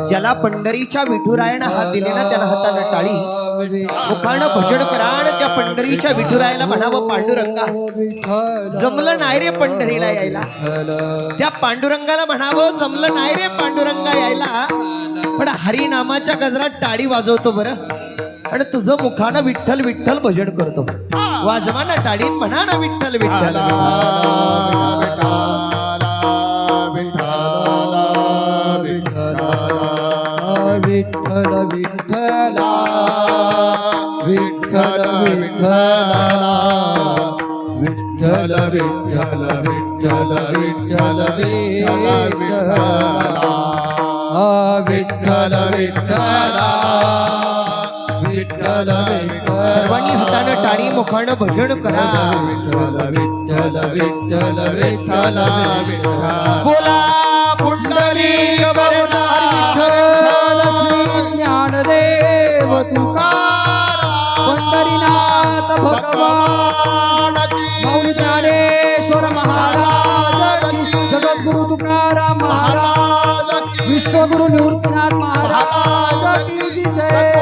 ज्याला पंढरीच्या विठुरायानं हात दिले ना त्याला हातानं टाळी मुखानं भजन करा आणि त्या पंढरीच्या विठुरायाला म्हणावं पांडुरंगा जमलं नाही रे पंढरीला यायला. त्या पांडुरंगाला म्हणावं जमलं नाही रे पांडुरंगा यायला, पण हरिनामाच्या गजरात टाळी वाजवतो बरं आणि तुझं मुखानं विठ्ठल विठ्ठल भजन करतो. वाजवा ना टाळी म्हणा ना विठ्ठल विठ्ठल. विठ्ठल विठ्ठला विठ्ठल विठ्ठला विठ्ठल विठ्ठल विठ्ठल विठ्ठल विठ्ठल विठ्ठला विठ्ठल विठ्ठल. सर्वांनी हातानं टाळी मुखानं भजन करा. विठ्ठल विठ्ठल विठ्ठल विठ्ठल. बोला पुंडलिक वरदा ज्ञानदेव तुकाराम पंढरीनाथ भगवान मौली ज्ञानेश्वर महाराज की, जगद्गुरु तुकाराम महाराज, विश्वगुरु निवृत्तीनाथ महाराज की जय,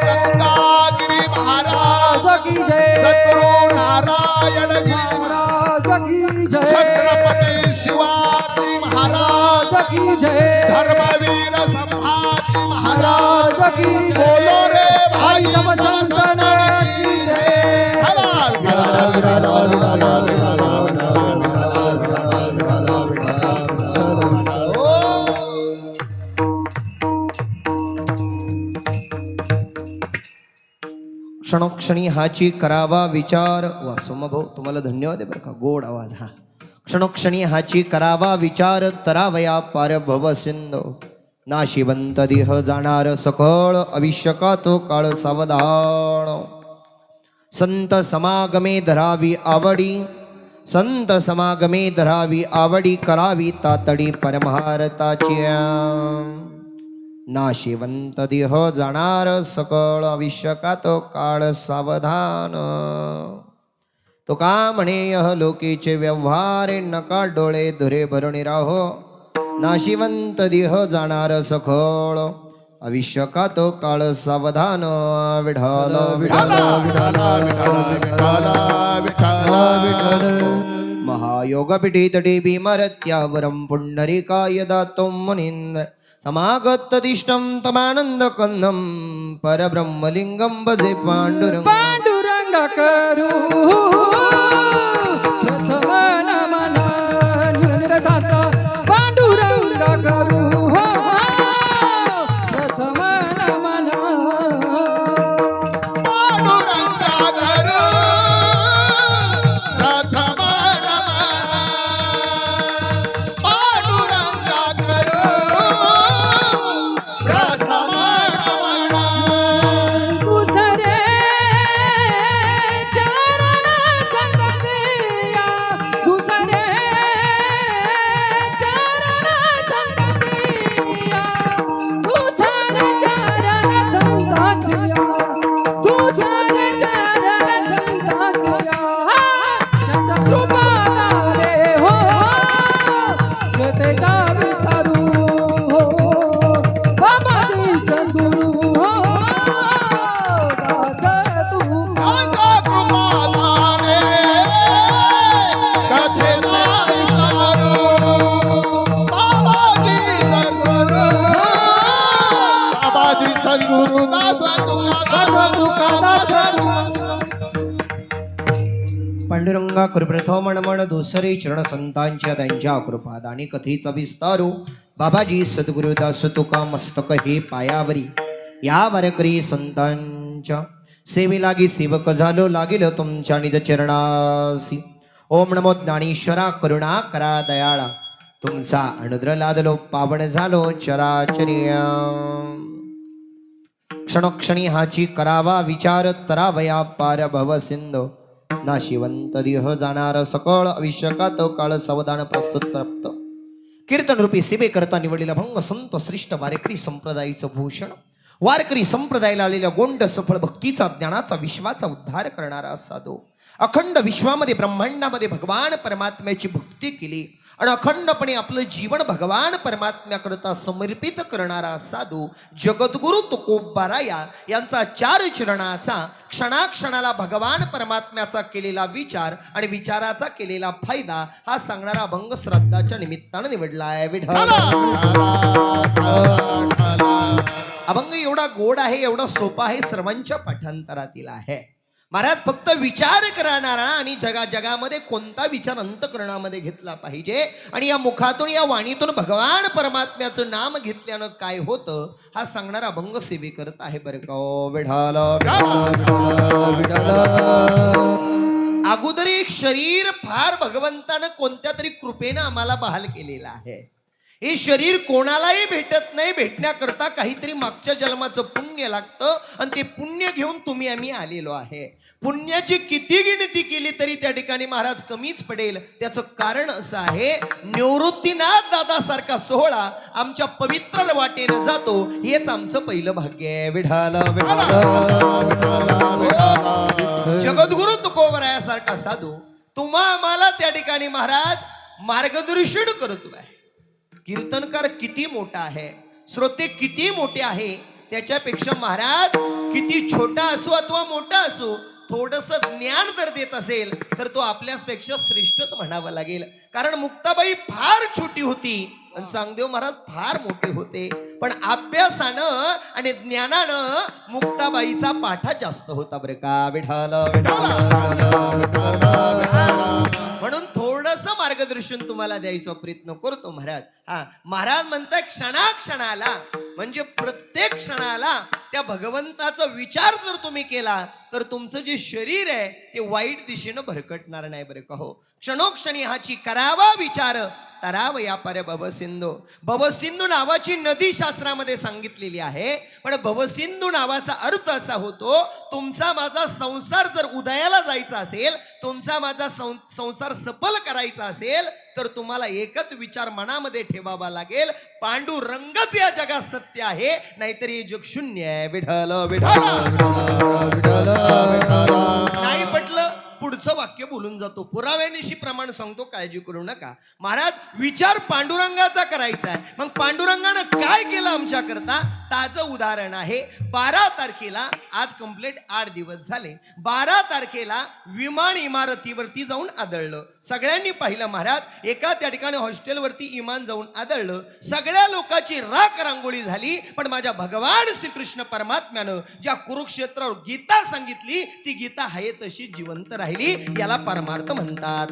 गंगागिरी महाराज की जय, सद्गुरु नारायण महाराज की जय, छत्रपती शिवाजी महाराज की जय, धर्मवीर संभाजी महाराज की बोलो रे भाई सब संतन की जय. क्षणोक्षणी हाची करावा विचार. वा सोमभाऊ तुम्हाला धन्यवाद आहे बरं का, गोड आवाज हा. क्षणोक्षणी हाची करावा विचार, तरावया पार भव सिंधू. नाशिवंत देह जाणार सकळ, अविष्यका तो काळ सावधान. संत समागमे धरावी आवडी, संत समागमे धरावी आवडी, करावी तातडी परमार्थाची. नाशिवंत देह जाणार सकळ, अविष्यका तो काळ सावधान. तो का म्हणे यह लोकीचे व्यवहारे, नका डोळे धुरे भरून राहो. नाशिवंत देह जाणार सखळ, अविष्यका तो काळ सावधान. विठाल विठाल महायोगपीठी तटी भीमरत्यावरम पुंडरीकाय दातो मुनींद्र. समागतदिष्टं तमानंद कंदम, परब्रह्मलिंगम भजे पांडुरंग. पांडुरंग करू प्रथम नमन निरनिरसास, पांडुरंग करू प्रथम नमन. पांडुरंगा करू प्रथम नमन, पांडुरंगा करू प्रथम नमन. दुसरे चरण संगतिया, दुसरे चरण संगतिया, दुसरे चरण संगतिया, दुसरे चरण संगतिया. त्याच्या कृपाने हो तेचा विस्तारू हो बाबा सद्गुरु हो दास तू. आता कृपाने कथेला विचारू, बाबाजी सद्गुरु, बाबाजी सद्गुरु, दास तू. पांडुरंगा कृप्रथम मनमन, दुसरे चरण संतांच्या त्यांच्या कृपाद आणि कथेचा विस्तारू. बाबाजी सद्गुरु दास तुका मस्तक हे पायावरी. या वारकरी संतांच्या सेवे लागी सेवक झालो, लागेल तुमच्या निज चरणासी. ओम नमो ज्ञानेश्वरा करुणा करा दयाळा, तुमचा अनुद्र लादलो पावन झालो चराचर्या. क्षणोक्षणी हाची करावा विचार, तरावया पार भव सिंधू. नाशिवंत देह जाणार सकळ, अविष्यका तो काळ सावधान. प्रस्तुत प्राप्त कीर्तन रूपी सेवे करता निवडलेला भंग संत श्रेष्ठ वारकरी संप्रदायाचं भूषण. वारकरी संप्रदायाला आलेल्या गोंड सफळ भक्तीचा, ज्ञानाचा, विश्वाचा उद्धार करणारा साधू. अखंड विश्वामध्ये ब्रह्मांडामध्ये भगवान परमात्म्याची भक्ती केली आणि अखंडपणे आपलं जीवन भगवान परमात्म्याकरता समर्पित करणारा साधू जगद्गुरु तुकोबाराया यांचा 4 चरणाचा क्षणाक्षणाला भगवान परमात्म्याचा केलेला विचार आणि विचाराचा केलेला फायदा हा सांगणारा अभंग श्रद्धाच्या निमित्तानं निवडला आहे. विठ्ठल अभंग एवढा गोड आहे, एवढा सोपा आहे, सर्वांच्या पाठांतरातील आहे. महाराज फक्त विचार करणारा आणि जगामध्ये कोणता विचार अंतःकरणामध्ये घेतला पाहिजे आणि या मुखातून या वाणीतून भगवान परमात्म्याचं नाम घेतल्यानं काय होतं हा सांगणारा अभंग सेवे करत आहे बरं का. ओ विठ्ठल अगोदर एक शरीर फार भगवंतानं कोणत्या तरी कृपेनं आम्हाला बहाल केलेलं आहे. हे शरीर कोणालाही भेटत नाही, भेटण्याकरता काहीतरी मागच्या जन्माचं पुण्य लागतं आणि ते पुण्य घेऊन तुम्ही आम्ही आलेलो आहे. पुण्याची किती गिनती केली तरी त्या ठिकाणी महाराज कमीच पडेल. त्याचं कारण असं आहे, निवृत्तीनाथ दादासारखा सोहळा आमच्या पवित्र वाटेनं जातो हेच आमचं पहिलं भाग्य आहे. विठ्ठल जगद्गुरु तुकोबारायासारखा साधू तुम्हा आम्हाला त्या ठिकाणी महाराज मार्गदर्शन करतो आहे. कीर्तनकार किती मोठा आहे, श्रोते किती मोठे आहे, त्याच्यापेक्षा महाराज किती छोटा असो अथवा मोठा असो थोडस ज्ञान जर देत असेल तर तो आपल्यापेक्षा श्रेष्ठच म्हणावा लागेल. कारण मुक्ताबाई फार छोटी होती आणि चांगदेव महाराज फार मोठे होते, पण अभ्यासानं आणि ज्ञानानं मुक्ताबाईचा पाठा जास्त होता बरं का. विठ्ठल म्हणून थोडस मार्गदर्शन तुम्हाला द्यायचा प्रयत्न करतो महाराज. महाराज म्हणतात क्षणाक्षणाला म्हणजे प्रत्येक क्षणाला त्या भगवंताचा विचार जर तुम्ही केला तर तुमचं जे शरीर आहे ते वाईट दिशेनं भरकटणार नाही बरं का. हो क्षणोक्षणी हाची करावा विचार तराव या पारे भवसिंधू. भवसिंधू नावाची नदी शास्त्रामध्ये सांगितलेली आहे, पण भवसिंधू नावाचा अर्थ असा होतो तुमचा माझा संसार जर उदयाला जायचा असेल, तुमचा माझा संसार सफल करायचा असेल तर तुम्हाला एकच विचार मनामध्ये ठेवावा लागेल, पांडुरंगच या जगात सत्य आहे, नाहीतर हे जग शून्य आहे. विठ्ठल नाही पटलं पुढचं वाक्य बोलून जातो. पुराव्यानिशी प्रमाण सांगतो, काळजी करू नका. महाराज विचार पांडुरंगाचा करायचा आहे. मग पांडुरंगानं काय केलं आमच्या करता ताजं उदाहरण आहे. 12 तारखेला आज कंप्लीट 8 दिवस झाले. 12 तारखेला विमान इमारतीवरती जाऊन आदळलं. सगळ्यांनी पाहिलं महाराज. एका त्या ठिकाणी हॉस्टेलवरती इमान जाऊन आदळलं. सगळ्या लोकांची राख रांगोळी झाली, पण माझ्या भगवान श्रीकृष्ण परमात्म्यानं ज्या कुरुक्षेत्रावर गीता सांगितली ती गीता आहे तशी जिवंत राहिली. याला परमार्थ म्हणतात.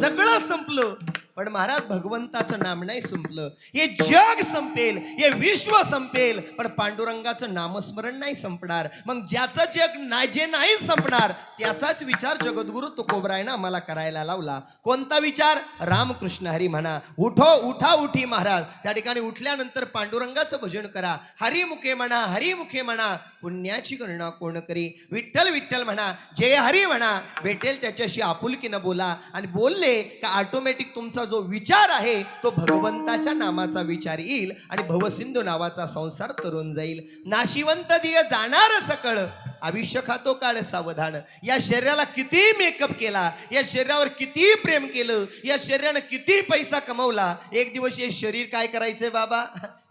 सगळं संपलं पण महाराज भगवंताचं नाम नाही संपलं. हे जग संपेल, हे विश्व संपेल, पण पांडुरंगाचं नामस्मरण नाही संपणार. मग ज्याचं जग जे नाही संपणार त्याचाच विचार जगद्गुरु तुकोबरायनं आम्हाला करायला लावला. कोणता विचार? रामकृष्ण हरी म्हणा. उठा उठी महाराज. त्या ठिकाणी उठल्यानंतर पांडुरंगाचं भजन करा. हरिमुखे म्हणा, हरिमुखे म्हणा, पुण्याची गणना कोण करी. विठ्ठल विठ्ठल म्हणा, जय हरी म्हणा. भेटेल त्याच्याशी आपुलकीनं बोला आणि बोलले का ऑटोमॅटिक तुमचा जो विचार आहे तो भगवंताच्या नामाचा विचार येईल आणि भवसिंधू नावाचा संसार तरुण जाईल. नाशिवंत दिय जाणार सकळ, आयुष्य खातो काळ सावधान. या शरीराला किती मेकअप केला, या शरीरावर किती प्रेम केलं, या शरीरानं किती पैसा कमवला, एक दिवस हे शरीर काय करायचंय बाबा,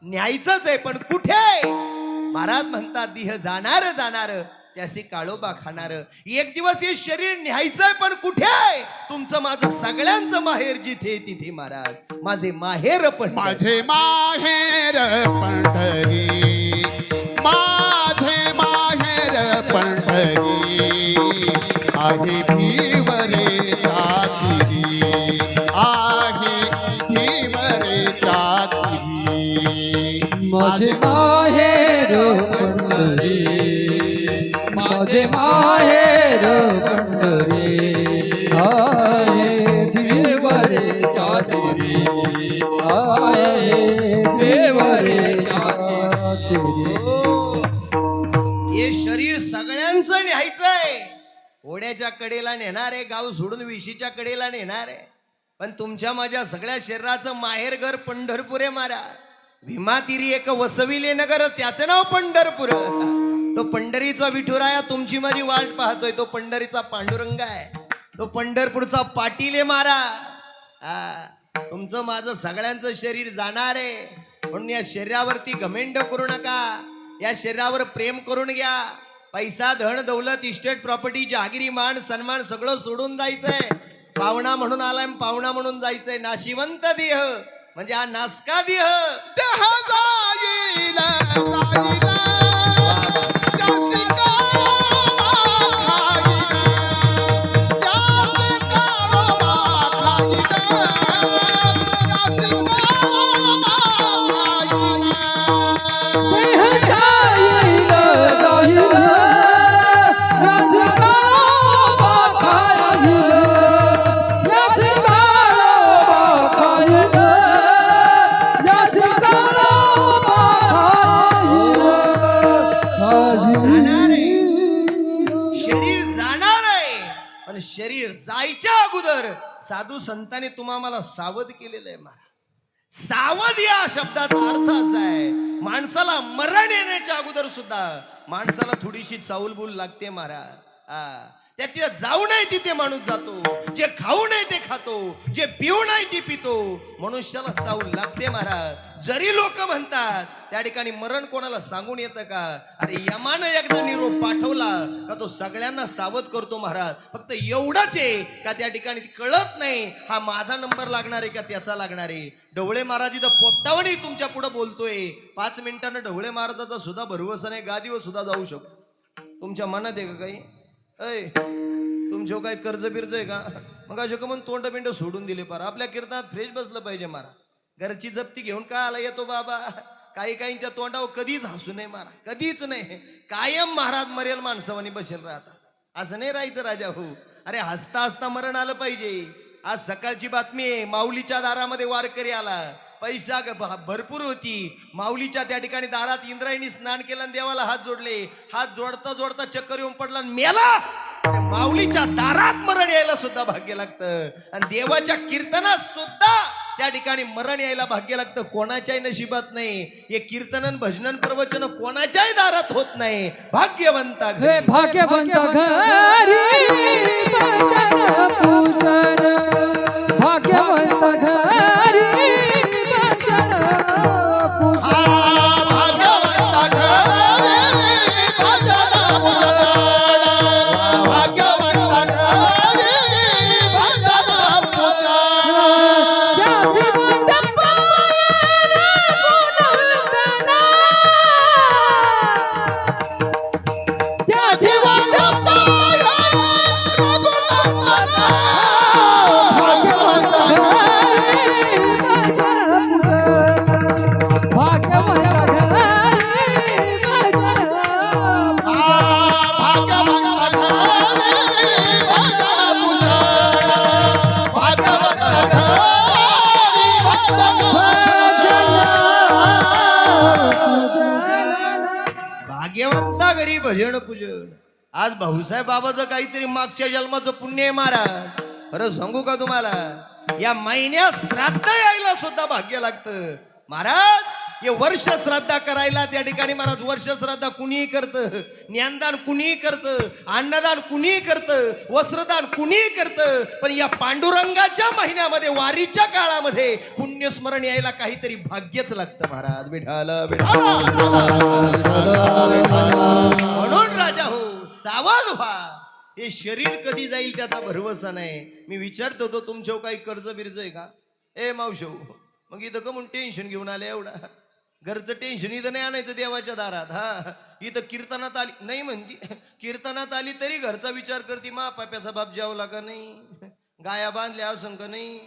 न्यायचंच आहे. पण कुठे? महाराज म्हणतात देह जाणार जाणार त्याशी काळोबा खाणार. एक दिवस हे शरीर न्यायचंय पण कुठे? तुमचं माझं सगळ्यांचं माहेर जिथे तिथे महाराज. माझे माहेर पण माझे माहेर पंढरी, माझे माहेर पंढरी, आहे भीवरे तातिरी, आहे भीवरे तातिरी. माझे माहेर पंढरी, माझे माहेर पंढरी, आहे देवरे चातुरी, आहे देवरे चातुरी. हे शरीर सगळ्यांचं न्यायचंय. ओढ्याच्या कडेला नेणार आहे, गाव सोडून विशीच्या कडेला नेणार आहे, पण तुमच्या माझ्या सगळ्या शरीराचं माहेर घर पंढरपूर आहे महाराज. भीमातिरी एक वसविले नगर, त्याचं नाव पंढरपूर. तो पंढरीचा विठुराया तुमची माझी वाट पाहतोय. तो पंढरीचा पांडुरंग आहे. तो पंढरपूरचा पाटील आहे मारा. तुमचं माझं सगळ्यांचं शरीर जाणार आहे, म्हणून या शरीरावरती घमेंड करू नका. या शरीरावर प्रेम करून घ्या. पैसा धन दौलत इस्टेट प्रॉपर्टी जहागिरी मान सन्मान सगळं सोडून जायचंय. पाहुणा म्हणून आलाय, पाहुणा म्हणून जायचंय. नाशिवंत देह म्हणजे हा नासका देह. देह जाईल, जाईल, त्याची काळोबा खाईल, त्याची काळोबा खाईल, त्याची काळोबा खाईल. देह जाईल, जाईल, रस काळोबा खाईल, रस काळोबा खाईल, रस काळोबा जाणार आहे. खाईल. शरीर जाणार आहे, पण शरीर जायच्या अगोदर साधू संतांनी तुम्हाला सावध केलेलं आहे महाराज. सावध या शब्दाचा अर्थ असा आहे, माणसाला मरण येण्याच्या अगोदर सुद्धा माणसाला थोडीशी चाऊलबूल लागते महाराज. त्या तिथे जाऊ नये तिथे माणूस जातो, जे खाऊ नये ते खातो, जे पिऊ नये ते पितो. मनुष्याला चाऊल लागते महाराज. जरी लोक म्हणतात त्या ठिकाणी मरण कोणाला सांगून येतं का? अरे यमानं एकदा निरोप पाठवला का तो सगळ्यांना सावध करतो महाराज. फक्त एवढंच आहे का त्या ठिकाणी कळत नाही हा माझा नंबर लागणार आहे का त्याचा लागणार आहे. ढवळे महाराज इथं पोपटावणी तुमच्या पुढे बोलतोय. 5 मिनिटानं ढवळे महाराजाचा सुद्धा भरवसा नाही, गादीवर सुद्धा जाऊ शकतो. तुमच्या मनात आहे का काही? अय तुमच्या काही कर्ज बिर्ज आहे का? मग अशोक म्हणून तोंड बिंड सोडून दिले पार. आपल्या कीर्तनात फ्रेश बसलं पाहिजे महाराज. घरची जप्ती घेऊन का आला येतो बाबा? काही काहींच्या तोंडावर कधीच हसू नये महाराज, कधीच नाही. कायम महाराज मरेल माणसावानी बसेल राहता. असं नाही राहायचं राजा हो. अरे हसता हसता मरण आलं पाहिजे. आज सकाळची बातमी आहे, माऊलीच्या दारामध्ये वारकरी आला. पैसा भरपूर होती. माऊलीच्या त्या ठिकाणी दारात इंद्रायणी स्नान केलं आणि देवाला हात जोडले. हात जोडता जोडता चक्कर येऊन पडला आणि मेला. अरे माऊलीच्या दारात मरण यायला सुद्धा भाग्य लागतं, आणि देवाच्या कीर्तनात सुद्धा त्या ठिकाणी मरण यायला भाग्य लागतं. कोणाच्याही नशिबात नाही. हे कीर्तनन भजनन प्रवचन कोणाच्याही दारात होत नाही. भाग्यवंता घरी. हे भाग्यवंत घरी भजन पूजन, भाग्यवंत घरी भजन पूजन. भाग्यवंता घरी भजन पूजन, भाग्यवंता घरी भजन पूजन. त्याची मंडप त्याची मंडप भाग्यवंता घरी भजन पूजन. आज भाऊसाहेब बाबाचं काहीतरी मागच्या जन्माचं पुण्य आहे महाराज. खरं सांगू का तुम्हाला, या महिन्यात श्राद्ध यायला सुद्धा भाग्य लागतं महाराज. हे वर्ष श्राद्ध करायला त्या ठिकाणी महाराज वर्ष श्राद्ध कुणीही करतं, ज्ञानदान कुणीही करतं, अन्नदान कुणीही करतं, वस्त्रदान कुणीही करतं. पण या पांडुरंगाच्या महिन्यामध्ये वारीच्या काळामध्ये पुण्यस्मरण यायला काहीतरी भाग्यच लागतं महाराज. विठाल विठाल. म्हणून राजा हो सावध व्हा. हे शरीर कधी जाईल त्याचा भरवसा नाही. मी विचारतो तो तुमच्यावर काही कर्ज बिर्ज आहे का? ए मावशो, मग इथं का म्हणून टेन्शन घेऊन आले एवढा? घरचं टेन्शन इथं नाही आणायचं देवाच्या दारात. हा इथं कीर्तनात आली नाही म्हणती, कीर्तनात आली तरी घरचा विचार करते. मा पाप्याचा बाप जेवला का नाही, गाया बांधल्या असं का नाही,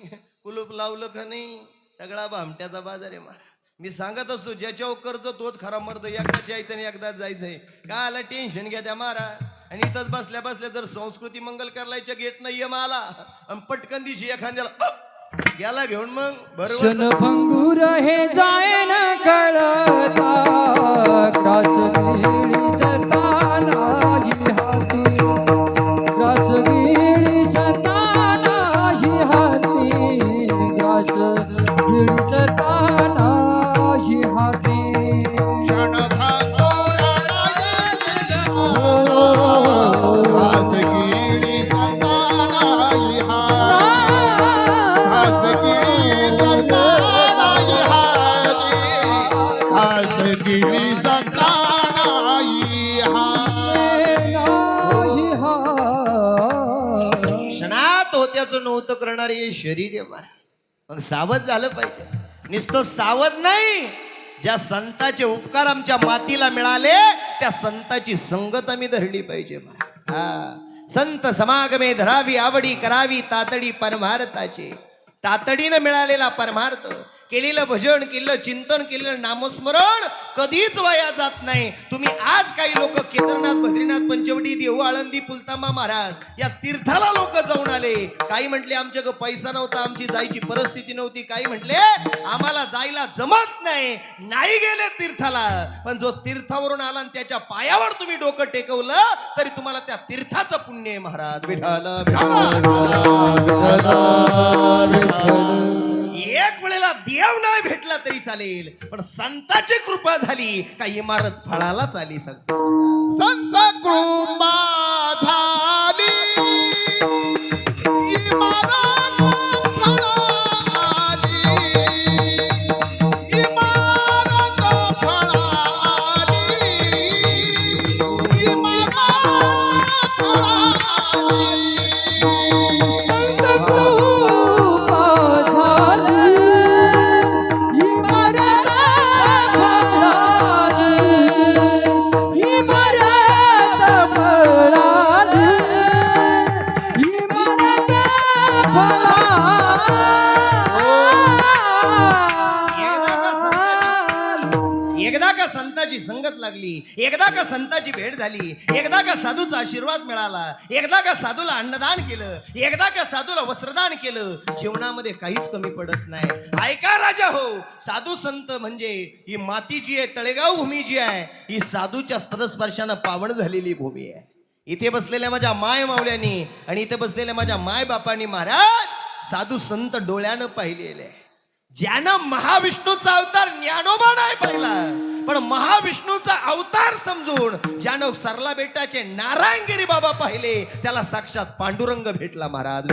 कुलूप लावलं का नाही. सगळा भामट्याचा बाजार आहे मा. मी सांगत असतो ज्याच्यावर कर्ज तोच खरा मर्द. एकदाच यायचं आणि एकदाच जायचंय. का आला टेन्शन घ्या त्या मारा. आणि इथंच बसल्या बसल्या जर संस्कृती मंगल करायच्या गेट नाही आला आणि पटकन दिशी एखाद्याला याला घेऊन मग बरोबर क्षणभंगुर हे जाय न कळता, ग्रासगिरी सता नाही हाती, ग्रासगिरी सता नाही हाती, ग्रासगिरी सता नाही हाती. खासगिरी संताना शरीर आहे महाराज. मग सावध झालं पाहिजे. नुसतं सावध नाही, ज्या संताचे उपकार आमच्या मातीला मिळाले त्या संताची संगत आम्ही धरली पाहिजे महाराज. हा, संत समागमे धरावी आवडी करावी तातडी परमार्थाचे. तातडीनं मिळालेला परमार्थ, केलेलं भजन, केलेलं चिंतन, केलेलं नामस्मरण कधीच वाया जात नाही. तुम्ही आज काही लोक केदारनाथ, बद्रीनाथ, पंचवटी, देहू, आळंदी, पुलतांबा महाराज या तीर्थाला लोक जाऊन आले. काही म्हटले आमच्याकडे पैसा नव्हता, आमची जायची परिस्थिती नव्हती. काही म्हटले आम्हाला जायला जमत नाही, नाही गेले तीर्थाला. पण जो तीर्थावरून आला आणि त्याच्या पायावर तुम्ही डोकं टेकवलं तरी तुम्हाला त्या तीर्थाचं पुण्य आहे महाराज. विठाल एक वेळेला देव नाही भेटला तरी चालेल, पण संताची कृपा झाली का इमारत फळालाच आली. सांगतो संत कृपा झाली इमारत फळाली, इमारत फळाली, इमारत फळाली. संत कृपा झाली, इमारत फळाली, इमारत फळाली, इमारत फळाली. एकदा का संताची संगत लागली, एकदा का संताची भेट झाली, एकदा का साधूचा आशीर्वाद मिळाला, एकदा का साधूला अन्नदान केलं, एकदा का साधूला वस्त्रदान केलं, जीवनामध्ये काहीच कमी पडत नाही. ऐका राजा हो, साधू संत म्हणजे ही माती जी आहे, तळेगाव भूमी जी आहे, ही साधूच्या पदस्पर्शानं पावन झालेली भूमी आहे. इथे बसलेल्या माझ्या माय मावल्यांनी आणि इथे बसलेल्या माझ्या माय बापांनी महाराज साधू संत डोळ्यानं पाहिलेले. ज्यानं महाविष्णूचा अवतार ज्ञानोबा नाही पाहिला, पण महाविष्णूचा अवतार समजून ज्यानं सरला बेटाचे नारायणगिरी बाबा पाहिले त्याला साक्षात पांडुरंग भेटला महाराज.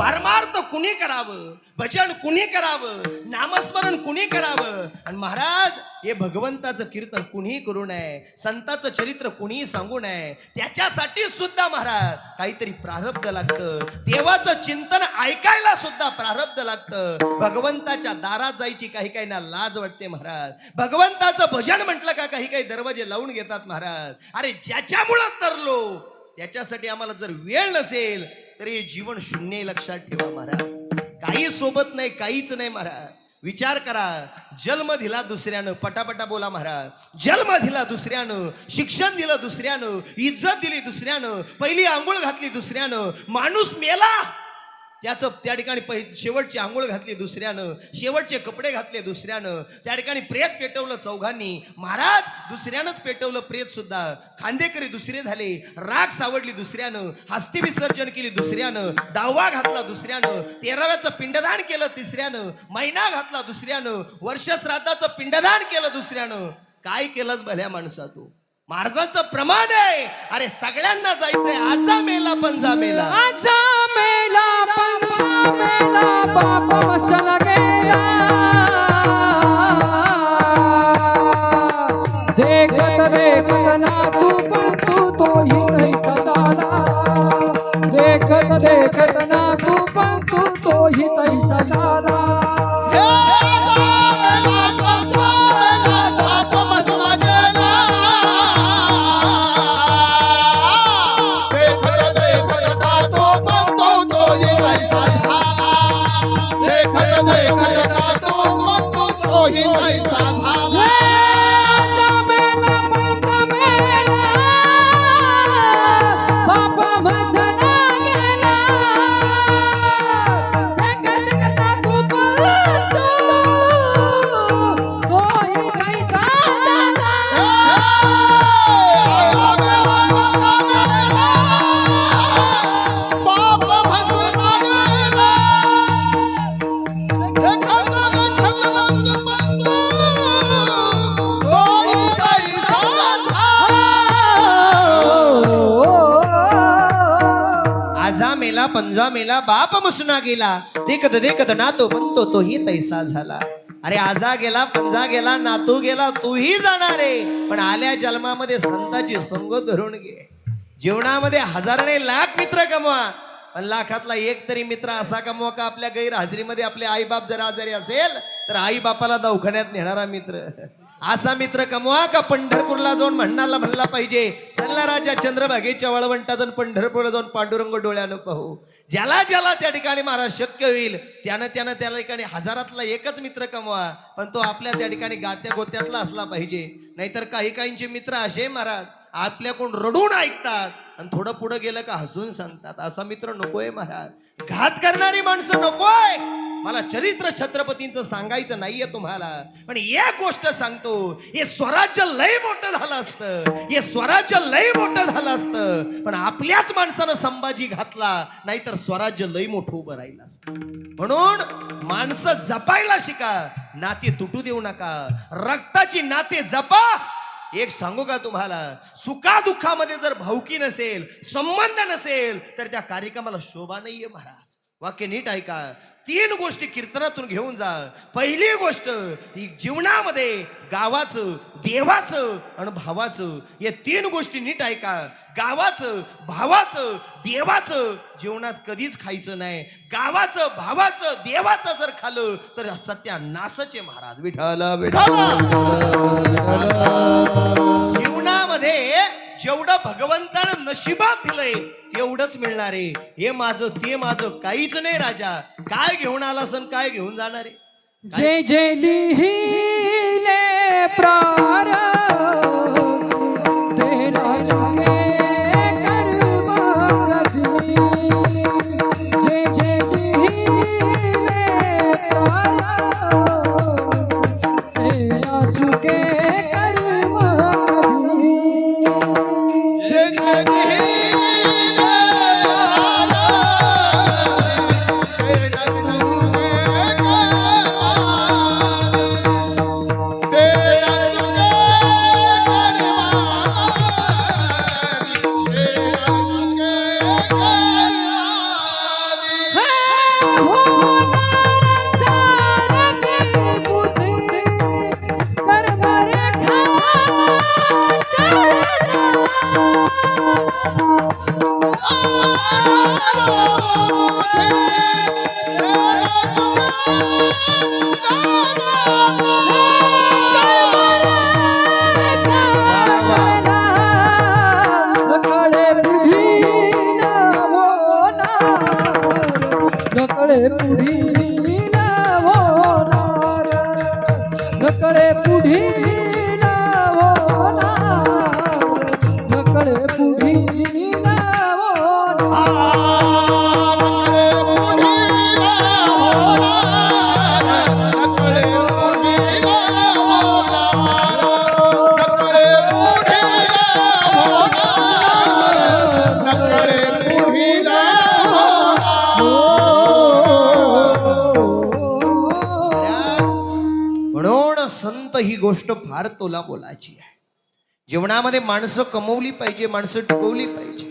परमार्थ कुणी करावं, भजन कुणी करावं, नामस्मरण कुणी करावं, आणि महाराज हे भगवंताचं कीर्तन कुणी करू नये, संताचं चरित्र कुणी सांगू नये. त्याच्यासाठी सुद्धा महाराज काहीतरी प्रारब्ध लागतं. देवाचं चिंतन ऐकायला सुद्धा प्रारब्ध लागतं. भगवंताच्या दारात जायची काही काहींना लाज वाटते महाराज. भगवंताचं भजन म्हटलं का काही काही दरवाजे लावून घेतात महाराज. अरे ज्याच्यामुळं तरलो त्याच्यासाठी आम्हाला जर वेळ नसेल तरी जीवन शून्य आहे, लक्षात ठेवा महाराज. काही सोबत नाही, काहीच नाही महाराज. विचार करा, जन्म दिला दुसऱ्यानं, पटापटा बोला महाराज. जन्म दिला दुसऱ्यानं, शिक्षण दिलं दुसऱ्यानं, इज्जत दिली दुसऱ्यानं, पहिली आंघोळ घातली दुसऱ्यानं, माणूस मेला त्याचं त्या ठिकाणी शेवटची आंघोळ घातली दुसऱ्यानं, शेवटचे कपडे घातले दुसऱ्यानं, त्या ठिकाणी प्रेत पेटवलं चौघांनी महाराज, दुसऱ्यानंच पेटवलं प्रेत सुद्धा. खांदेकरी दुसरे झाले, राग सावडली दुसऱ्यानं, हस्ती विसर्जन केली दुसऱ्यानं, दावा घातला दुसऱ्यानं, 13व्याचं पिंडदान केलं तिसऱ्यानं, महिना घातला दुसऱ्यानं, वर्षश्राद्धाचं पिंडदान केलं दुसऱ्यानं. काय केलंच भल्या माणसा तू? महाराजांचं प्रमाण आहे, अरे सगळ्यांना जायचंय, आजा मेला पंजा मेला, आजा मेला पंजा मेला, बाप मसला गेला. देखत देखत ना तू पण तोही तैसा झाला. देखत देखत ना तू पण तोही तैसा झाला. पंजा मेला बाप मुसना गेला. देखत देखत नातो बनतो तोही तैसा झाला. अरे आजा गेला, पंजा गेला, नातू गेला, तूही जाणार आहे, पण आल्या जन्मामध्ये संताची संग धरून घे. जीवनामध्ये हजाराने लाख मित्र कमवा, पण लाखातला एक तरी मित्र असा कमवा का आपल्या गैरहजेरीमध्ये आपले आईबाप जर आजारी असेल तर आई बापाला दवाखान्यात नेणारा मित्र. असा मित्र कमवा का पंढरपूरला जाऊन म्हणला पाहिजे, चला राजा चंद्रभागेच्या वाळवंटात जाऊन पंढरपूरला जाऊन पांडुरंग डोळ्यानं पाहू. ज्याला ज्याला त्या ठिकाणी महाराज शक्य होईल त्यानं त्या ठिकाणी हजारातला एकच मित्र कमवा, पण तो आपल्या त्या ठिकाणी गात्या गोत्यातला असला पाहिजे. नाहीतर काही काहींचे मित्र असे महाराज आपल्याकडून रडून ऐकतात आणि थोडं पुढं गेलं का हसून सांगतात. असा मित्र नकोय महाराज. घात करणारी माणसं नकोय. मला चरित्र छत्रपतींचं सांगायचं नाहीये तुम्हाला, पण एक गोष्ट सांगतो, हे स्वराज्य लय मोठं झालं असतं, हे स्वराज्य लय मोठं झालं असतं, पण आपल्याच माणसानं संभाजी घातला, नाहीतर स्वराज्य लय मोठं उभं राहिलं असतं. म्हणून माणसं जपायला शिका, नाते तुटू देऊ नका, रक्ताची नाते जपा. एक सांगू का तुम्हाला, सुखादुःखामध्ये जर भाऊकी नसेल, संबंध नसेल, तर त्या कार्यक्रमाला शोभा नाहीये महाराज. वाक्य नीट ऐका. 3 गोष्टी कीर्तनातून घेऊन जा. पहिली गोष्ट ही जीवनामध्ये गावाचं, देवाचं आणि भावाचं, या 3 गोष्टी नीट ऐका. गावाचं, भावाचं, देवाचं जीवनात कधीच खायचं नाही. गावाचं, भावाचं, देवाचं जर खाल्लं तर सत्यानाशचे महाराज. विठ्ठल जीवनामध्ये जेवढं भगवंतानं नशिबात दिलंय तेवढंच मिळणार आहे. हे माझं ते माझं काहीच नाही राजा. काय घेऊन आला सन, काय घेऊन जाणार आहे. जे जे लिहिले प्रार तेरा जुगे कर्म गती. जे जे लिहिले प्रार तेरा जुगे कर्म गती. ही गोष्ट फार तोला बोलाची आहे. जीवनामध्ये माणसं कमवली पाहिजे, माणसं टिकवली पाहिजे.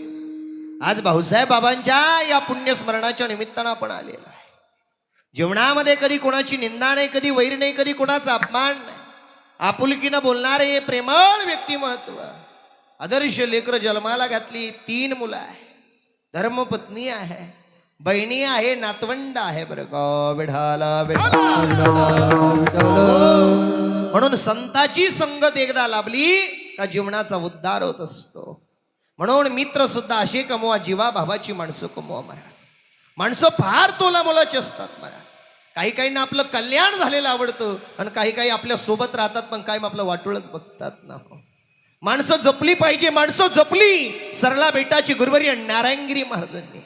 आज भाऊसाहेब बाबांच्या या पुण्यस्मरणाच्या निमित्तानं आपण आलेलो आहे. जीवनामध्ये कधी कोणाची निंदा नाही, कधी वैर नाही, कधी कोणाचा अपमान नाही. आपुलकीनं बोलणारे प्रेमळ व्यक्तिमत्व. आदर्श लेकर जन्माला घातली. 3 मुलं आहे, धर्मपत्नी आहे, बहिणी आहे, नातवंड आहे. बरं का विठाला म्हणून संताची संगत एकदा लाभली का जीवनाचा उद्धार होत असतो. म्हणून मित्र सुद्धा असे कमवा, जीवा भावाची माणसं कमवा महाराज. माणसं फार तोला मोलाची असतात महाराज. काही काहींना आपलं कल्याण झालेलं आवडतं आणि काही काही आपल्या सोबत राहतात पण काय आपलं वाटोळच बघतात ना. माणसं जपली पाहिजे. माणसं जपली. सरला बेटाची गुरुवर्य नारायणगिरी महाराजांनी,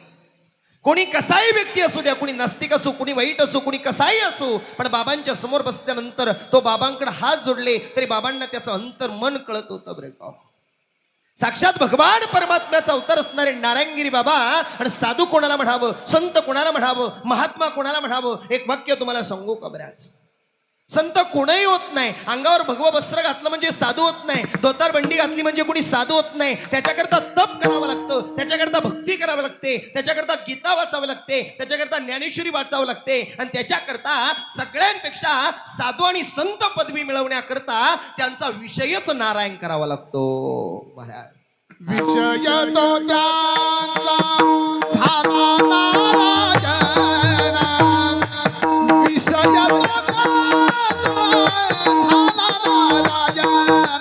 कोणी कसाही व्यक्ती असू द्या, कोणी नास्तिक असो, कोणी वाईट असो, कोणी कसाही असो, पण बाबांच्या समोर बसल्यानंतर तो बाबांकडे हात जोडले तरी बाबांना त्याचं अंतर मन कळत होतं. बरं का साक्षात भगवान परमात्म्याचा अवतार असणारे नारायणगिरी बाबा. आणि साधू कोणाला म्हणावं, संत कोणाला म्हणावं, महात्मा कोणाला म्हणावं, एक वाक्य तुम्हाला सांगू का बऱ्याच. संत कोणही होत नाही. अंगावर भगवं वस्त्र घातलं म्हणजे साधू होत नाही. धोतार बंडी घातली म्हणजे कोणी साधू होत नाही. त्याच्याकरता तप करावं लागतं, त्याच्याकरता भक्ती करावी लागते, त्याच्याकरता गीता वाचावी लागते, त्याच्याकरता ज्ञानेश्वरी वाचावं लागते. आणि त्याच्याकरता सगळ्यांपेक्षा साधू आणि संत पदवी मिळवण्याकरता त्यांचा विषयच नारायण करावा लागतो महाराज. विषय तो त्यांचा झाला नारायण विषय तो त्यांचा झाला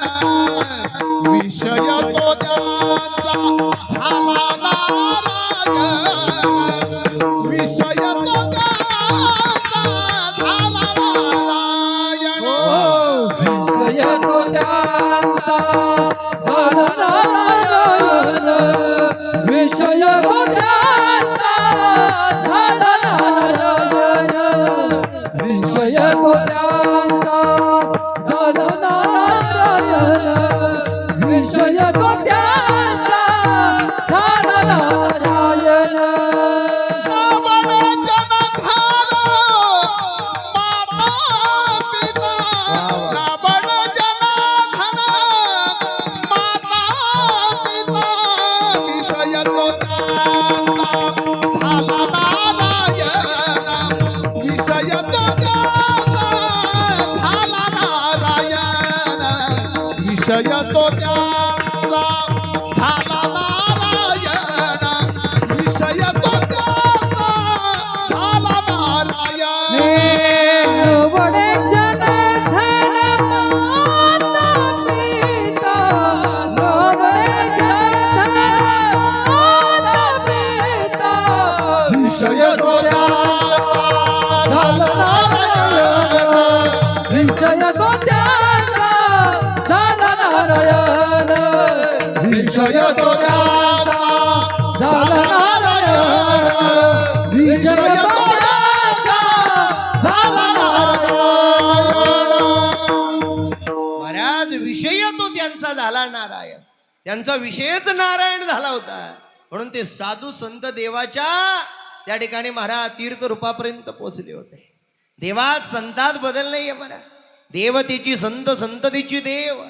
नारायण विषय तो त्यांचा झाला नारायण विषय तो त्यांचा झाला नारायण विषय तो त्यांचा झाला नारायण विषय तो त्यांचा झाला नारायण विषय तो त्यांचा झाला नारायण विषय तो त्यांचा झाला नारायण विषय तो त्यांचा झाला नारायण विषय तो त्यांचा झाला नारायण बडे जन धन माता पिता बडे जन माता पिता विषय तो त्यांचा झाला नारायण विषय तो त्यांचा झाला नारायण विषय तो त्यांचा झाला नारायण विषय तो त्यांचा झाला महाराज विषय तो त्यांचा झाला नारायण त्यांचा विषयच नारायण झाला होता म्हणून ते साधू संत देवाच्या त्या ठिकाणी महाराज तीर्थ रूपापर्यंत पोहोचले होते देवात संतात बदल नाहीये महाराज देवतेची संत संततीची देव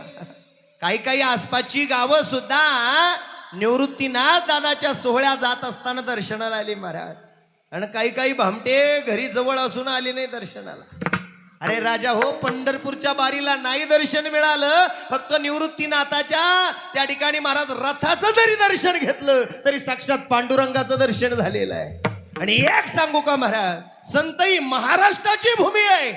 काही काही आसपासची गावं सुद्धा निवृत्तीनाथ दादाच्या सोहळ्या जात असताना दर्शनाला आली महाराज आणि काही काही भामटे घरी जवळ असून आले नाही दर्शनाला अरे राजा हो पंढरपूरच्या बारीला नाही दर्शन मिळालं फक्त निवृत्तीनाथाच्या त्या ठिकाणी महाराज रथाचं जरी दर्शन घेतलं तरी साक्षात पांडुरंगाचं दर्शन झालेलं आहे आणि एक सांगू का महाराज संत ही महाराष्ट्राची भूमी आहे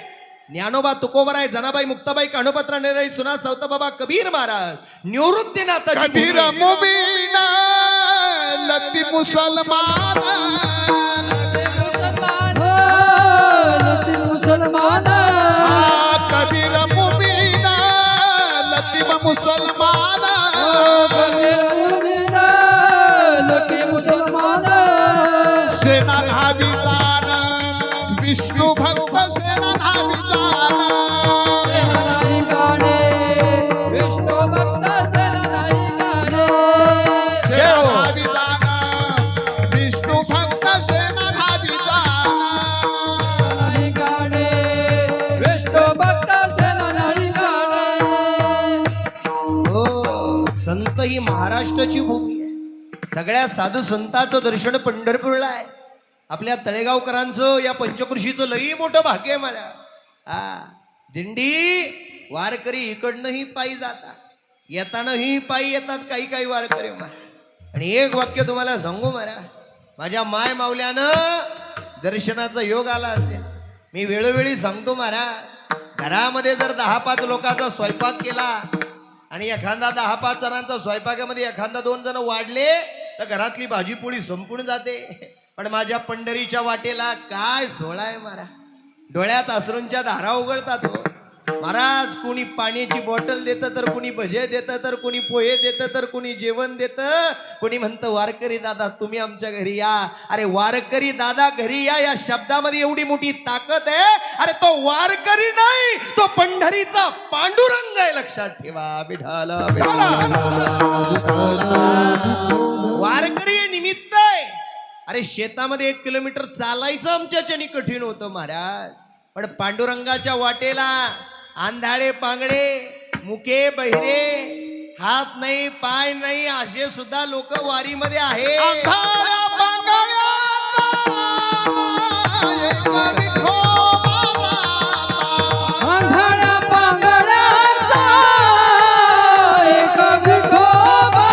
ज्ञानोबा तुकोबराय जनाबाई मुक्ताबाई कान्होपत्रा नेराई सुना सवताबाबा कबीर महाराज निवृत्तीनाथाची भूमी कबीर आहे. मुबीन लती मुसलमान मुसलमान कबीर मुबीन लती मुसलमान लकी मुसलमान सेना धावितान विष्णू भक्त सेना धावितान नाही गाणे विष्णू भक्त सेना नाही गाणे सेना धावितान विष्णू भक्त सेना धावितान नाही गाणे विष्णू भक्त सेना नाही गाणे हो संत ही महाराष्ट्राची भूमी आहे सगळ्या साधू संतांचं दर्शन पंढरपूरला आहे आपल्या तळेगावकरांचं या पंचकृषीचं लई मोठं भाग्य आहे मला हा दिंडी वारकरी इकडनंही पायी जातात येतानाही पायी येतात काही काही वारकरी महाराज आणि एक वाक्य तुम्हाला सांगू महाराज माझ्या माय माऊल्यानं दर्शनाचा योग आला असेल मी वेळोवेळी सांगतो महाराज घरामध्ये जर 10-5 लोकांचा स्वयंपाक केला आणि एखादा 10-5 जणांचा स्वयंपाकामध्ये एखादा 2 जण वाढले तर घरातली भाजी पोळी संपून जाते पण माझ्या पंढरीच्या वाटेला काय सोहळा आहे महाराज डोळ्यात अश्रूंच्या धारा उघडतात हो महाराज कोणी पाण्याची बॉटल देतं तर कोणी भजे देतं तर कोणी पोहे देतं तर कोणी जेवण देतं कोणी म्हणतं वारकरी दादा तुम्ही आमच्या घरी या अरे वारकरी दादा घरी या शब्दामध्ये एवढी मोठी ताकद आहे अरे तो वारकरी नाही तो पंढरीचा पांडुरंग आहे लक्षात ठेवा विठाल वारकरी हे निमित्त आहे अरे शेतामध्ये 1 किलोमीटर चालायचं आमच्याच्यानी कठीण होतं महाराज पण पांडुरंगाच्या वाटेला आंधळे पांगळे मुके बहिरे हात नाही पाय नाही असे सुद्धा लोक वारीमध्ये आहे अंधाऱ्या पांगळ्यात एक विठोबा आंधळ्या पांगळ्याचा एक विठोबा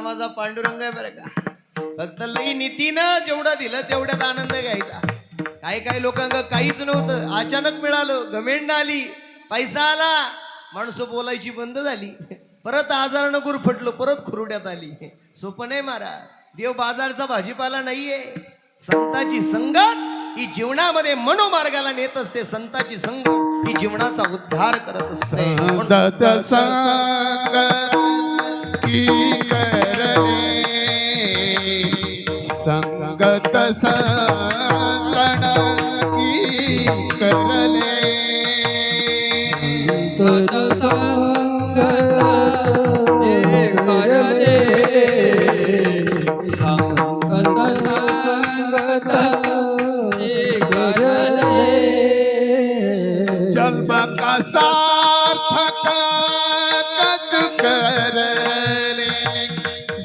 माझा पांडुरंग आहे बरं का. फक्त लई नीतीनं जेवढं दिलं तेवढ्यात आनंद घ्यायचा. काही लोकांना काहीच नव्हतं, अचानक मिळालं, घमेंड आली, पैसा आला, माणसं बोलायची बंद झाली, परत आजारानं गुरफटलो, परत खुरुड्यात आली. सोपं नाही महाराज. देव बाजारचा भाजीपाला नाहीये. संताची संगत ही जीवनामध्ये मनोमार्गाला नेत असते. संताची संगत ही जीवनाचा उद्धार करत असते. दत्त संग की करले संगत संगण की करले जन्म का सार्थक कद करले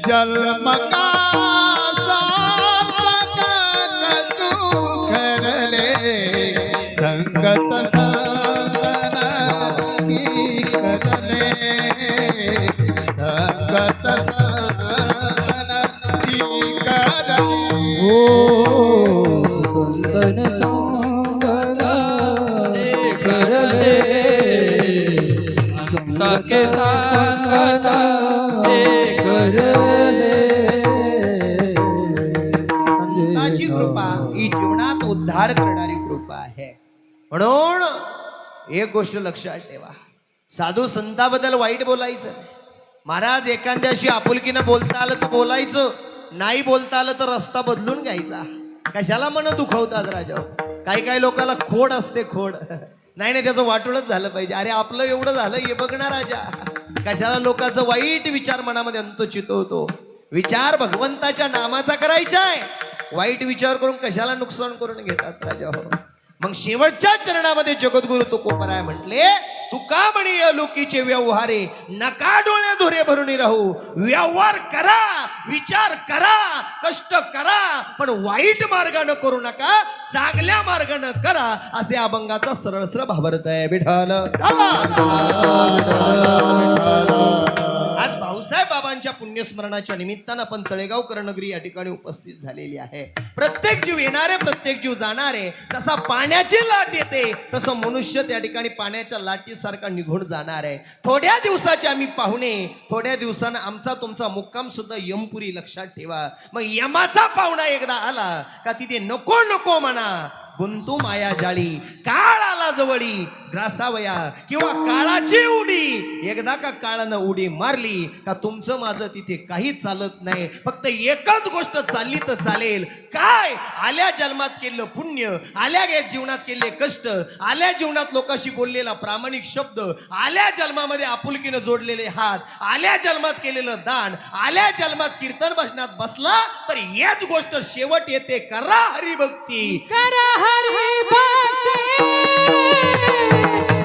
जन्म का सार्थक कद करले संगत संगन की करले संगत संगन की करले संताची कृपा ही जीवनात उद्धार करणारी कृपा आहे. म्हणून एक गोष्ट लक्षात ठेवा, साधू संताबद्दल वाईट बोलायचं नाही. महाराज एखाद्याशी आपुलकीनं बोलता आलं तर बोलायचं, नाही बोलता आलं तर रस्ता बदलून घ्यायचा. कशाला मन दुखवतात राजा. काही लोकांना खोड असते, खोड नाही त्याचं वाटोळच झालं पाहिजे. अरे आपलं एवढं झालं हे बघ ना राजा. कशाला लोकांचं वाईट विचार मनामध्ये अंत चितवतो. विचार भगवंताच्या नामाचा करायचा आहे. वाईट विचार करून कशाला नुकसान करून घेतात राजा हो. मग शेवटच्या चरणामध्ये जगद्गुरु तुकोबराय म्हटले, तुका म्हणे लोकीचे व्यवहारे नका डोळे धोरे भरून राहू. व्यवहार करा, विचार करा, कष्ट करा, पण वाईट मार्गानं करू नका, चांगल्या मार्गानं करा. असे अभंगाचा सरळ भावार्थ आहे. विठ्ठल. आज भाऊसाहेब बाबांच्या पुण्यस्मरणाच्या निमित्तानं आपण तळेगाव करनगरी या ठिकाणी उपस्थित झालेली आहे. प्रत्येक जीव येणारे, प्रत्येक जीव जाणारे. जसा पाण्याची लाट येते तसं मनुष्य त्या ठिकाणी पाण्याच्या लाटीसारखा निघून जाणार आहे. थोड्या दिवसाचे आम्ही पाहुणे, थोड्या दिवसानं आमचा तुमचा मुक्काम सुद्धा यमपुरी. लक्षात ठेवा. मग यमाचा पाहुणा एकदा आला का तिथे नको नको म्हणा, गुंतू माया जाळी, काळ आला जवळी ग्रासावया, किंवा काळाची उडी. एकदा का काळानं उडी मारली का तुमचं माझं तिथे काहीच चालत नाही. फक्त एकच गोष्ट चालली तर चालेल. काय? आल्या जन्मात केलं पुण्य, आल्या जीवनात केले कष्ट, आल्या जीवनात लोकांशी बोललेला प्रामाणिक शब्द, आल्या जन्मामध्ये आपुलकीनं जोडलेले हात, आल्या जन्मात केलेलं दान, आल्या जन्मात कीर्तन भजनात बसला तर हेच गोष्ट शेवट येते. करा हरिभक्ती, करा हरी भक्ती,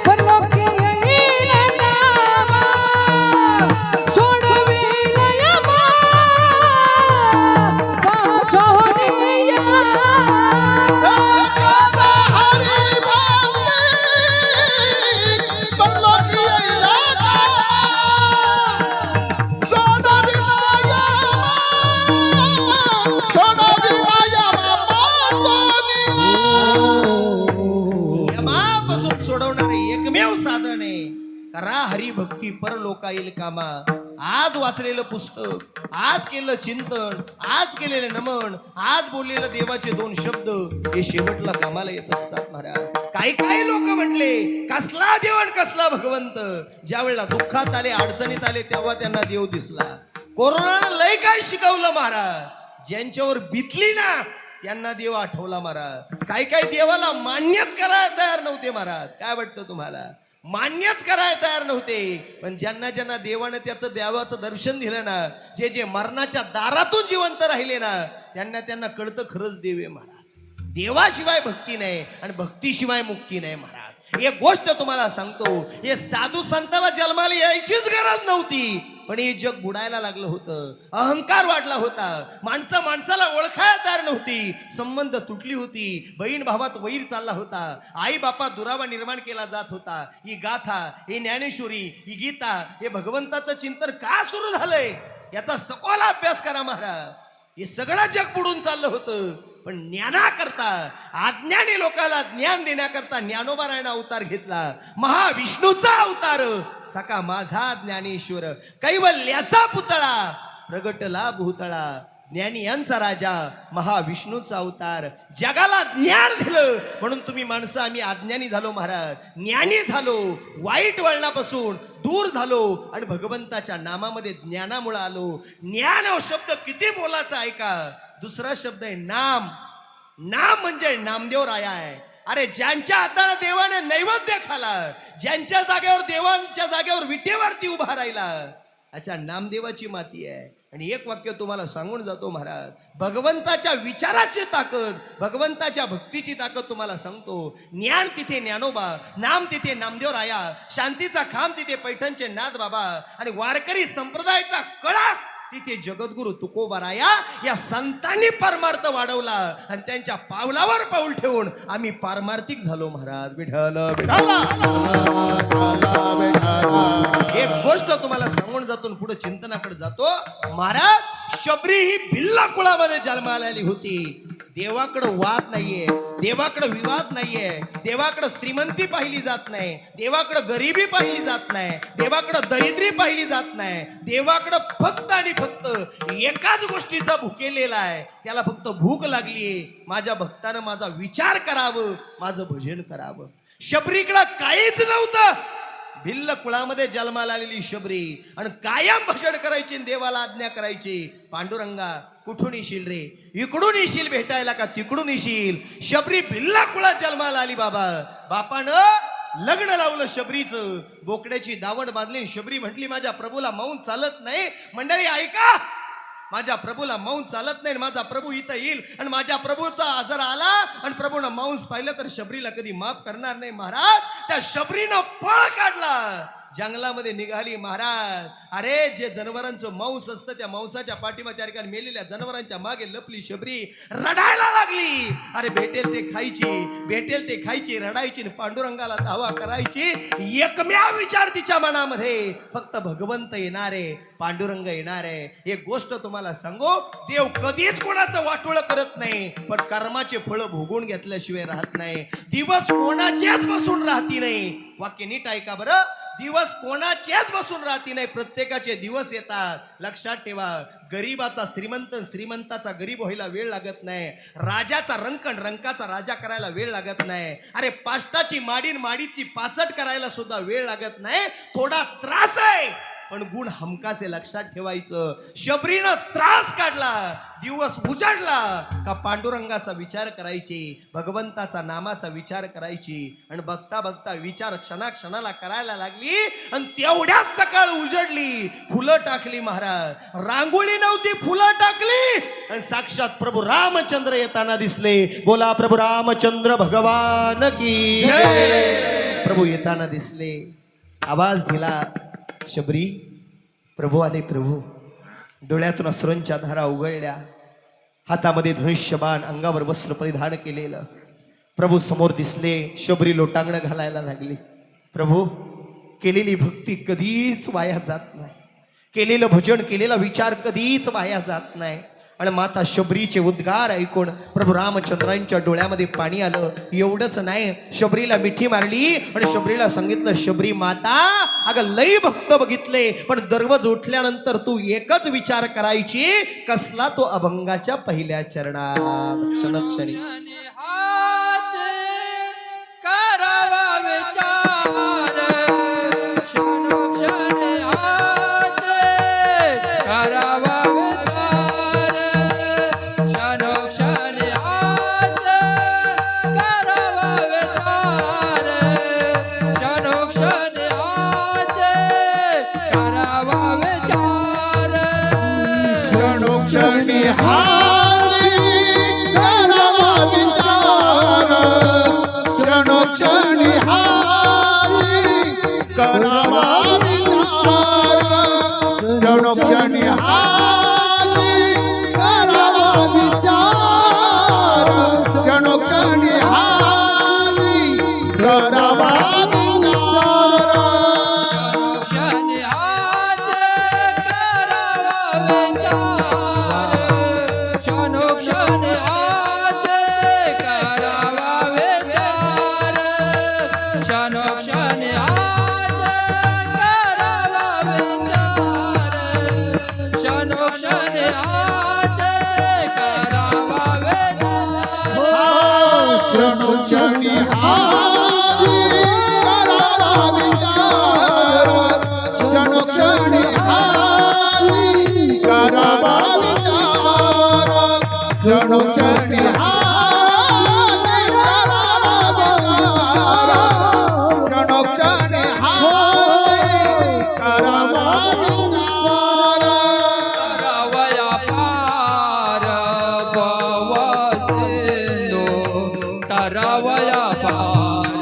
परलोकी येईल नामा, सोडविल यमा, वासोनिया. सोडवणारे एकमेव साधन आहे. करा हरिभक्ती, परलोका येईल कामा. आज वाचलेलं पुस्तक, आज केलं चिंतन, आज केलेलं नमन, आज बोललेलं देवाचे 2 शब्द हे शेवटला कामाला येत असतात महाराज. काही लोक म्हटले कसला देव आणि कसला भगवंत. ज्या वेळेला दुःखात आले, अडचणीत आले, तेव्हा त्यांना देव दिसला. कोरोनानं लय काय शिकवलं महाराज. ज्यांच्यावर बितली ना त्यांना देव आठवला महाराज. काही देवाला मान्यच करायला तयार नव्हते महाराज. काय वाटतं तुम्हाला? मान्यच करायला तयार नव्हते. पण ज्यांना देवानं त्याचं देवाचं दर्शन दिलं ना, जे मरणाच्या दारातून जिवंत राहिले ना, त्यांना कळतं खरंच देव आहे महाराज. देवाशिवाय भक्ती नाही आणि भक्तीशिवाय मुक्ती नाही महाराज. एक गोष्ट तुम्हाला सांगतो, हे साधू संताला जन्माला यायचीच गरज नव्हती. पण हे जग बुडायला लागलं होतं. अहंकार वाढला होता. माणसाला ओळखायला तयार नव्हती. संबंध तुटली होती. बहीण भावात वैर चालला होता. आई बापा दुरावा निर्माण केला जात होता. ही गाथा, ही ज्ञानेश्वरी, ही गीता, हे भगवंताचं चिंतन का सुरू झालंय? याचा सखोल अभ्यास करा महाराज. हे सगळं जग बुडून चाललं होतं, पण ज्ञानाकरता, अज्ञानी लोकांना ज्ञान देण्याकरता ज्ञानोबारायण अवतार घेतला. महाविष्णूचा अवतार, सका माझा ज्ञानेश्वर, कैवल्याचा पुतळा, प्रगटला भूतळा. ज्ञानी यांचा राजा, महाविष्णूचा अवतार, जगाला ज्ञान दिलं. म्हणून तुम्ही माणसं, आम्ही अज्ञानी झालो महाराज, ज्ञानी झालो, वाईट वळणापासून दूर झालो आणि भगवंताच्या नामामध्ये ज्ञानामुळे आलो. ज्ञान हा शब्द किती बोलाचा ऐका. दुसरा शब्द आहे नाम. नाम म्हणजे नामदेव राया आहे. अरे ज्यांच्या हाताने देवाने नैवेद्य खाला, ज्यांच्या जागेवर देवांच्या जागेवर विटेवरती उभा राहिला, अच्छा नामदेवाची माती आहे. आणि एक वाक्य तुम्हाला सांगून जातो महाराज, भगवंताच्या विचाराची ताकद, भगवंताच्या भक्तीची ताकद तुम्हाला सांगतो. ज्ञान तिथे ज्ञानोबा, नाम तिथे नामदेव राया, शांतीचा खांब तिथे पैठणचे नाथ बाबा, आणि वारकरी संप्रदायाचा कळस तिथे जगद्गुरु तुकोबा राया. या संतांनी परमार्थ वाढवला आणि त्यांच्या पावलावर पाऊल ठेवून आम्ही पारमार्थिक झालो महाराज. विठ्ठल एक गोष्ट तुम्हाला सांगून जातो, पुढे चिंतनाकडे जातो. महाराज शबरी ही भिल्ला कुळामध्ये जन्माला आली होती. देवाकडे वाद नाहीये, देवाकडे विवाद नाहीये, देवाकडे श्रीमंती पाहिली जात नाही, देवाकडे गरिबी पाहिली जात नाही, देवाकडे दरिद्री पाहिली जात नाही. देवाकडे फक्त आणि फक्त एकाच गोष्टीचा भुकेलेला आहे, त्याला फक्त भूक लागलीये. माझ्या भक्तानं माझा विचार करावं, माझं भजन करावं. शबरीकडे काहीच नव्हतं. भिल्ल कुळामध्ये जन्माला आलेली शबरी, आणि कायम भजन करायची, देवाला आज्ञा करायची. पांडुरंगा कुठून येशील रे, इकडून येशील भेटायला का तिकडून येशील. शबरी भिल्ला कुळात जन्माला आली. बापानं लग्न लावलं शबरीचं, बोकड्याची दावण बांधली. शबरी म्हटली माझ्या प्रभूला मौन चालत नाही. मंडळी ऐका, माझ्या प्रभूला मौन चालत नाही. माझा प्रभू इथं येईल आणि माझ्या प्रभूचा आजार आला आणि प्रभूनं मांस पाहिलं तर शबरीला कधी माफ करणार नाही. महाराज त्या शबरीनं पळ काढला, जंगलामध्ये निघाली महाराज. अरे जे जनावरांचं मांस असतं, त्या मांसाच्या पाठीमध्ये त्या ठिकाणी मेलेल्या जनावरांच्या मागे लपली शबरी, रडायला लागली. अरे भेटेल ते खायची, भेटेल ते खायची, रडायची, पांडुरंगाला धावा करायची. एकमेव विचार तिच्या मनामध्ये, फक्त भगवंत येणारे, पांडुरंग येणारे. एक गोष्ट तुम्हाला सांगू, देव कधीच कोणाचं वाटोळ करत नाही, पण कर्माचे फळ भोगून घेतल्याशिवाय राहत नाही. दिवस कोणाचेच बसून राहती नाही. वाक्य नीट ऐका बरं, दिवस कोणाचेच बसून राहती नाही, प्रत्येकाचे दिवस येतात. लक्षात ठेवा, गरीबाचा श्रीमंत, श्रीमंताचा गरीब व्हायला वेळ लागत नाही. राजाचा रंकण, रंकाचा राजा करायला वेळ लागत नाही. अरे पाष्टाची माडीन, माडीची पाचट करायला सुद्धा वेळ लागत नाही. थोडा त्रास आहे पण गुण हमखास आहे, लक्षात ठेवायचं. शबरीनं त्रास काढला, दिवस उजाडला का पांडुरंगाचा विचार करायची, भगवंताचा नामाचा विचार करायची. आणि बघता बघता विचार क्षणाक्षणाला करायला लागली. आणि तेवढ्याच सकाळ उजडली, फुलं टाकली महाराज. रांगोळी नव्हती, फुलं टाकली आणि साक्षात प्रभू रामचंद्र येताना दिसले. बोला प्रभू रामचंद्र भगवान की जय. प्रभू येताना दिसले, आवाज दिला, शबरी प्रभू आले. प्रभू डोळ्यातून अश्रूंच्या धारा उगळल्या, हातामध्ये धनुष्यबाण, अंगावर वस्त्र परिधान केलेलं प्रभू समोर दिसले. शबरी लोटांगण घालायला लागली. प्रभू केलेली भक्ती कधीच वाया जात नाही, केलेलं भजन, केलेला विचार कधीच वाया जात नाही. आणि माता शबरीचे उद्गार ऐकून प्रभू रामचंद्रांच्या डोळ्यामध्ये पाणी आलं. एवढंच नाही, शबरीला मिठी मारली आणि शबरीला सांगितलं, शबरी माता, अगं लई भक्त बघितले, पण दररोज उठल्यानंतर तू एकच विचार करायची, कसला तो अभंगाच्या पहिल्या चरणात. क्षणक्षणी करावा विचार, क्षणोक्षणी हाचे करावा क्षणी हारी करावा विचार, क्षणोक्षणी हारी करावा विचार, क्षणोक्षणी हारी करावा विचार, क्षणोक्षणी हारी करावा विचार, क्षणी हाचे करावा क्षणोक्षणी हाची करावा विचार क्षणोक्षणी हाची करावा विचार क्षणोक्षणी हाची करावा विचार क्षणोक्षणी हाची करावा विचार करावया पार पवसेनो तरावया पार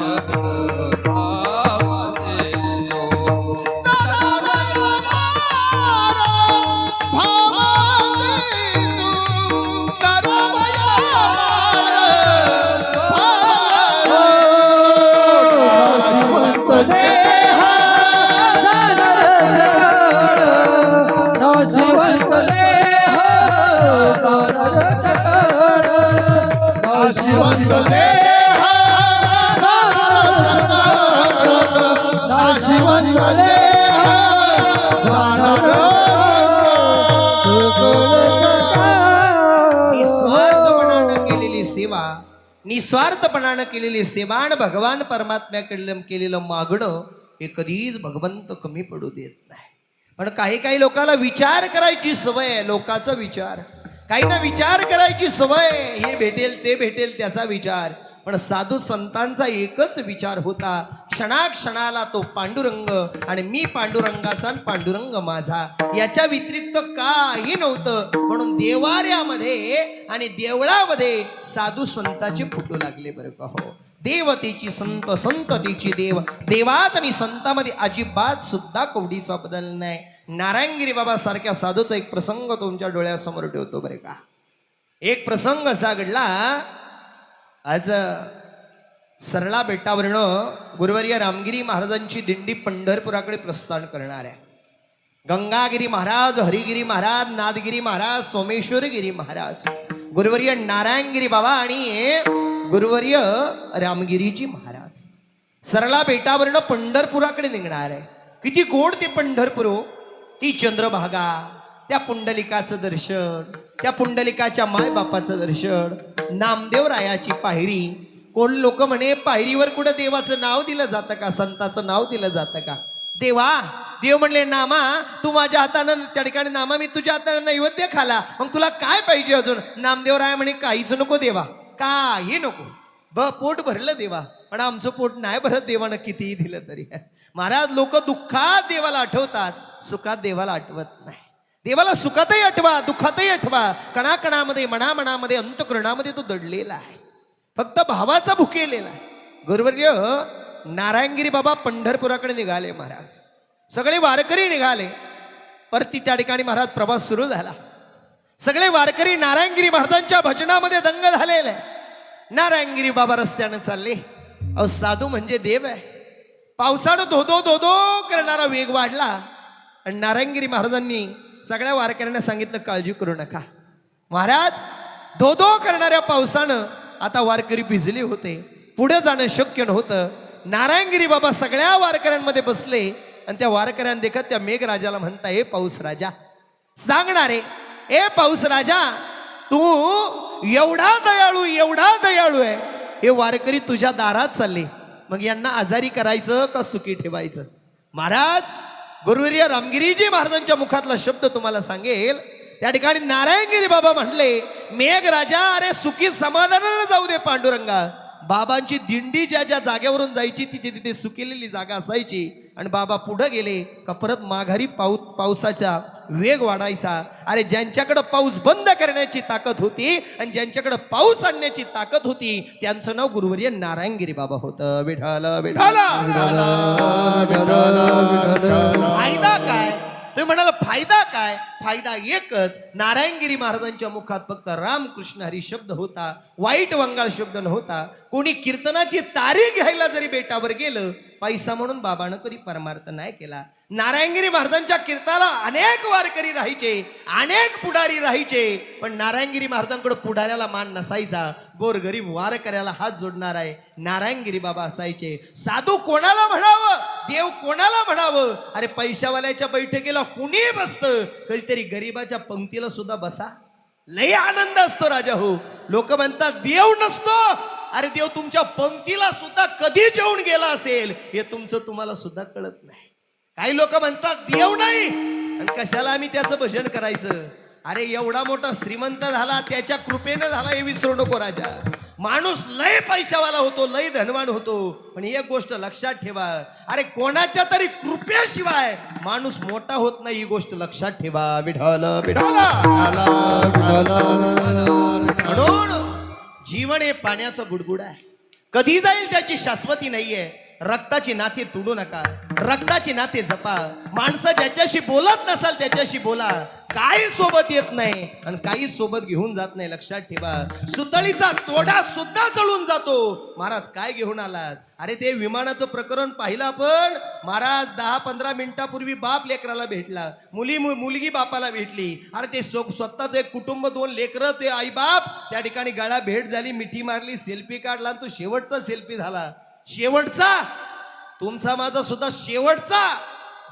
पवसेनो नाशिवंत देह जाणार सकळ नाशिवंत देह जाणार सकळ नाशिवंत देह नाशिवंत देह जाणार निस्वार्थपणानं केलेली सेवा निस्वार्थपणानं केलेली सेवा आणि भगवान परमात्म्याकडलं केलेलं मागणं हे कधीच भगवंत कमी पडू देत नाही. पण काही लोकांना विचार करायची सवय आहे, लोकांचा विचार. काहींना विचार करायची सवय, हे भेटेल ते भेटेल त्याचा विचार. पण साधू संतांचा एकच विचार होता, क्षणाक्षणाला तो पांडुरंग आणि मी पांडुरंगाचा आणि पांडुरंग माझा, याच्या व्यतिरिक्त काही नव्हतं. म्हणून देवाऱ्यामध्ये आणि देवळामध्ये साधू संताचे फुटू लागले बरं का हो. देवतेची संत, संततेची देव. देवात आणि संतामध्ये अजिबात सुद्धा कवडीचा बदल नाही. नारायणगिरी बाबा सारख्या साधूचा एक प्रसंग तुमच्या डोळ्यासमोर ठेवतो बरं का. एक प्रसंग असा घडला. आज सरळा बेटावरनं गुरुवर्य रामगिरी महाराजांची दिंडी पंढरपुराकडे प्रस्थान करणार आहे. गंगागिरी महाराज, हरिगिरी महाराज, नादगिरी महाराज, सोमेश्वरगिरी महाराज, गुरुवर्य नारायणगिरी बाबा आणि गुरुवर्य रामगिरीजी महाराज सरळा बेटावरनं पंढरपुराकडे निघणार आहे. किती गोड ते पंढरपूर, ती चंद्रभागा, त्या पुंडलिकाचं दर्शन, त्या पुंडलिकाच्या मायबापाचं दर्शन, नामदेवरायाची पायरी. कोण लोक म्हणे पायरीवर कुठं देवाचं नाव दिलं जातं का, संताचं नाव दिलं जातं का? देवा, देव म्हणले नामा, तू माझ्या हातानं त्या ठिकाणी नामा, मी तुझ्या हातानं नैवेद्य खाला, मग तुला काय पाहिजे अजून? नामदेवराय म्हणे काहीच नको देवा, काही नको. पोट भरलं देवा, पण आमचं पोट नाही भरत देवानं कितीही दिलं तरी. महाराज, लोक दुःखात देवाला आठवतात, सुखात देवाला आठवत नाही. देवाला सुखातही आठवा, दुःखातही आठवा. कणाकणामध्ये, मनामनामध्ये, अंतःकरणामध्ये तो दडलेला आहे, फक्त भावाचा भुकेलेला आहे. गुरुवर्य नारायणगिरी बाबा पंढरपुराकडे निघाले. महाराज सगळे वारकरी निघाले. परती त्या ठिकाणी महाराज प्रवास सुरू झाला. सगळे वारकरी नारायणगिरी महाराजांच्या भजनामध्ये दंग झालेले आहे. नारायणगिरी बाबा रस्त्यानं चालले. अहो, साधू म्हणजे देव आहे. पावसानं धोधो धोधो करणारा वेग वाढला आणि नारायणगिरी महाराजांनी सगळ्या वारकऱ्यांना सांगितलं, काळजी करू नका. महाराज, धोधो करणाऱ्या पावसानं आता वारकरी भिजले होते, पुढे जाणं शक्य नव्हतं. नारायणगिरी बाबा सगळ्या वारकऱ्यांमध्ये बसले आणि त्या वारकऱ्यांना देखत त्या मेघराजाला म्हणता, हे पाऊस राजा, सांगणारे, ए पाऊस राजा, तू एवढा दयाळू आहे, हे वारकरी तुझ्या दारात चालले, मग यांना आजारी करायचं का सुखी ठेवायचं? महाराज, गुरुवर्य रामगिरीजी महाराजांच्या मुखातला शब्द तुम्हाला सांगेल. त्या ठिकाणी नारायणगिरी बाबा म्हणले, मेघराजा, अरे सुखी समाधानानं जाऊ दे पांडुरंगा. बाबांची दिंडी ज्या ज्या जागेवरून जायची तिथे तिथे सुकेलेली जागा असायची आणि बाबा पुढे गेले का परत माघारी पावसाचा वेग वाढायचा. अरे, ज्यांच्याकडे पाऊस बंद करण्याची ताकद होती आणि ज्यांच्याकडे पाऊस आणण्याची ताकद होती, त्यांचं नाव गुरुवर्य नारायणगिरी बाबा होतं. विठ्ठल विठ्ठल. फायदा काय? तुम्ही म्हणाल फायदा काय? फायदा एकच, नारायणगिरी महाराजांच्या मुखात फक्त रामकृष्ण हरी शब्द होता, वाईट वंगाळ शब्द नव्हता. कोणी कीर्तनाची तारी घ्यायला जरी बेटावर गेलं, पैसा म्हणून बाबानं कधी परमार्थ नाही केला. नारायणगिरी महाराजांच्या कीर्तनाला अनेक वारकरी राहायचे, अनेक पुढारी राहायचे, पण नारायणगिरी महाराजांकडे पुढाऱ्याला मान नसायचा. गोरगरीब वारकऱ्याला हात जोडणार आहे नारायणगिरी बाबा असायचे. साधू कोणाला म्हणावं, देव कोणाला म्हणावं? अरे, पैशावाल्याच्या बैठकीला कुणी बसतं, कधीतरी गरीबाच्या पंक्तीला सुद्धा बसा, लय आनंद असतो राजा हो. लोक म्हणतात देव नसतो. अरे, अरे देव तुमच्या पंक्तीला सुद्धा कधी जेवून गेला असेल हे तुमचं तुम्हाला सुद्धा कळत नाही. काही लोक म्हणतात देव नाही आणि कशाला आम्ही त्याचं भजन करायचं. अरे एवढा मोठा श्रीमंत झाला त्याच्या कृपेनं झाला हे विसरू नको राजा. माणूस लय पैशावाला होतो, लय धनवान होतो, पण एक गोष्ट लक्षात ठेवा, अरे कोणाच्या तरी कृपेशिवाय माणूस मोठा होत नाही, ही गोष्ट लक्षात ठेवा. विठ्ठल विठ्ठल म्हणून जीवन हे पाण्याचं बुडबुड आहे, कधी जाईल त्याची शाश्वती नाहीये. रक्ताची नाते तुडू नका, रक्ताची नाते जपा. माणसं ज्याच्याशी बोलत नसाल त्याच्याशी बोला. काही सोबत येत नाही आणि काही सोबत घेऊन जात नाही, लक्षात ठेवा. सुतळीचा तोडा सुद्धा जळून जातो. महाराज काय घेऊन आलात? अरे ते विमानाचं प्रकरण पाहिलं आपण. महाराज 10-15 मिनिटापूर्वी बाप लेकराला भेटला, मुलगी बापाला भेटली. अरे ते स्वतःच एक कुटुंब, 2 लेकरं, ते आई बाप त्या ठिकाणी गळा भेट झाली, मिठी मारली, सेल्फी काढला. तो शेवटचा सेल्फी झाला, शेवटचा. तुमचा माझा सुद्धा शेवटचा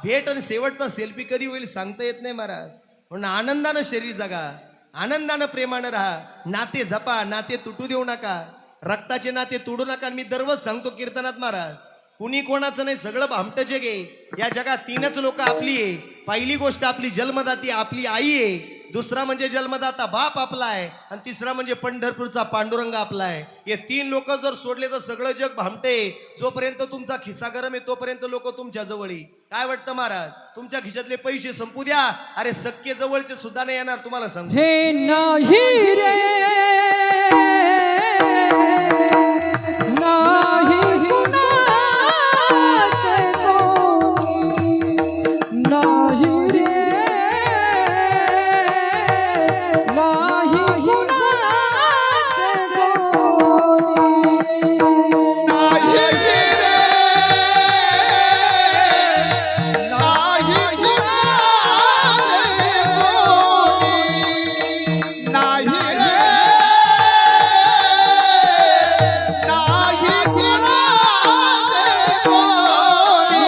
भेट आणि शेवटचा सेल्फी कधी होईल सांगता येत नाही महाराज. म्हणून आनंदानं शरीर जगा, आनंदानं प्रेमानं राहा, नाते जपा, नाते तुटू देऊ नका, रक्ताचे नाते तोडू नका. मी दररोज सांगतो कीर्तनात महाराज, कुणी कोणाचं नाही, सगळं भामटं जग आहे. या जगात 3च लोक आपली आहे. पहिली गोष्ट आपली जन्मदाती आपली आई आहे, दुसरा म्हणजे जन्मदाता बाप आपला आहे, आणि तिसरा म्हणजे पंढरपूरचा पांडुरंग आपला आहे. हे 3 लोक जर सोडले तर सगळं जग भामटे. जोपर्यंत तुमचा खिस्सा गरम आहे तोपर्यंत लोक तुमच्या जवळ आहे. काय वाटतं महाराज? तुमच्या खिशातले पैसे संपू द्या, अरे सख्खे जवळचे सुद्धा नाही येणार, तुम्हाला सांगू. हे नाही रे नाही कुणाचे कोणी, नाही रे नाही कुणाचे कोणी. नाही रे नाही कुणाचे कोणी, नाही रे नाही कुणाचे कोणी.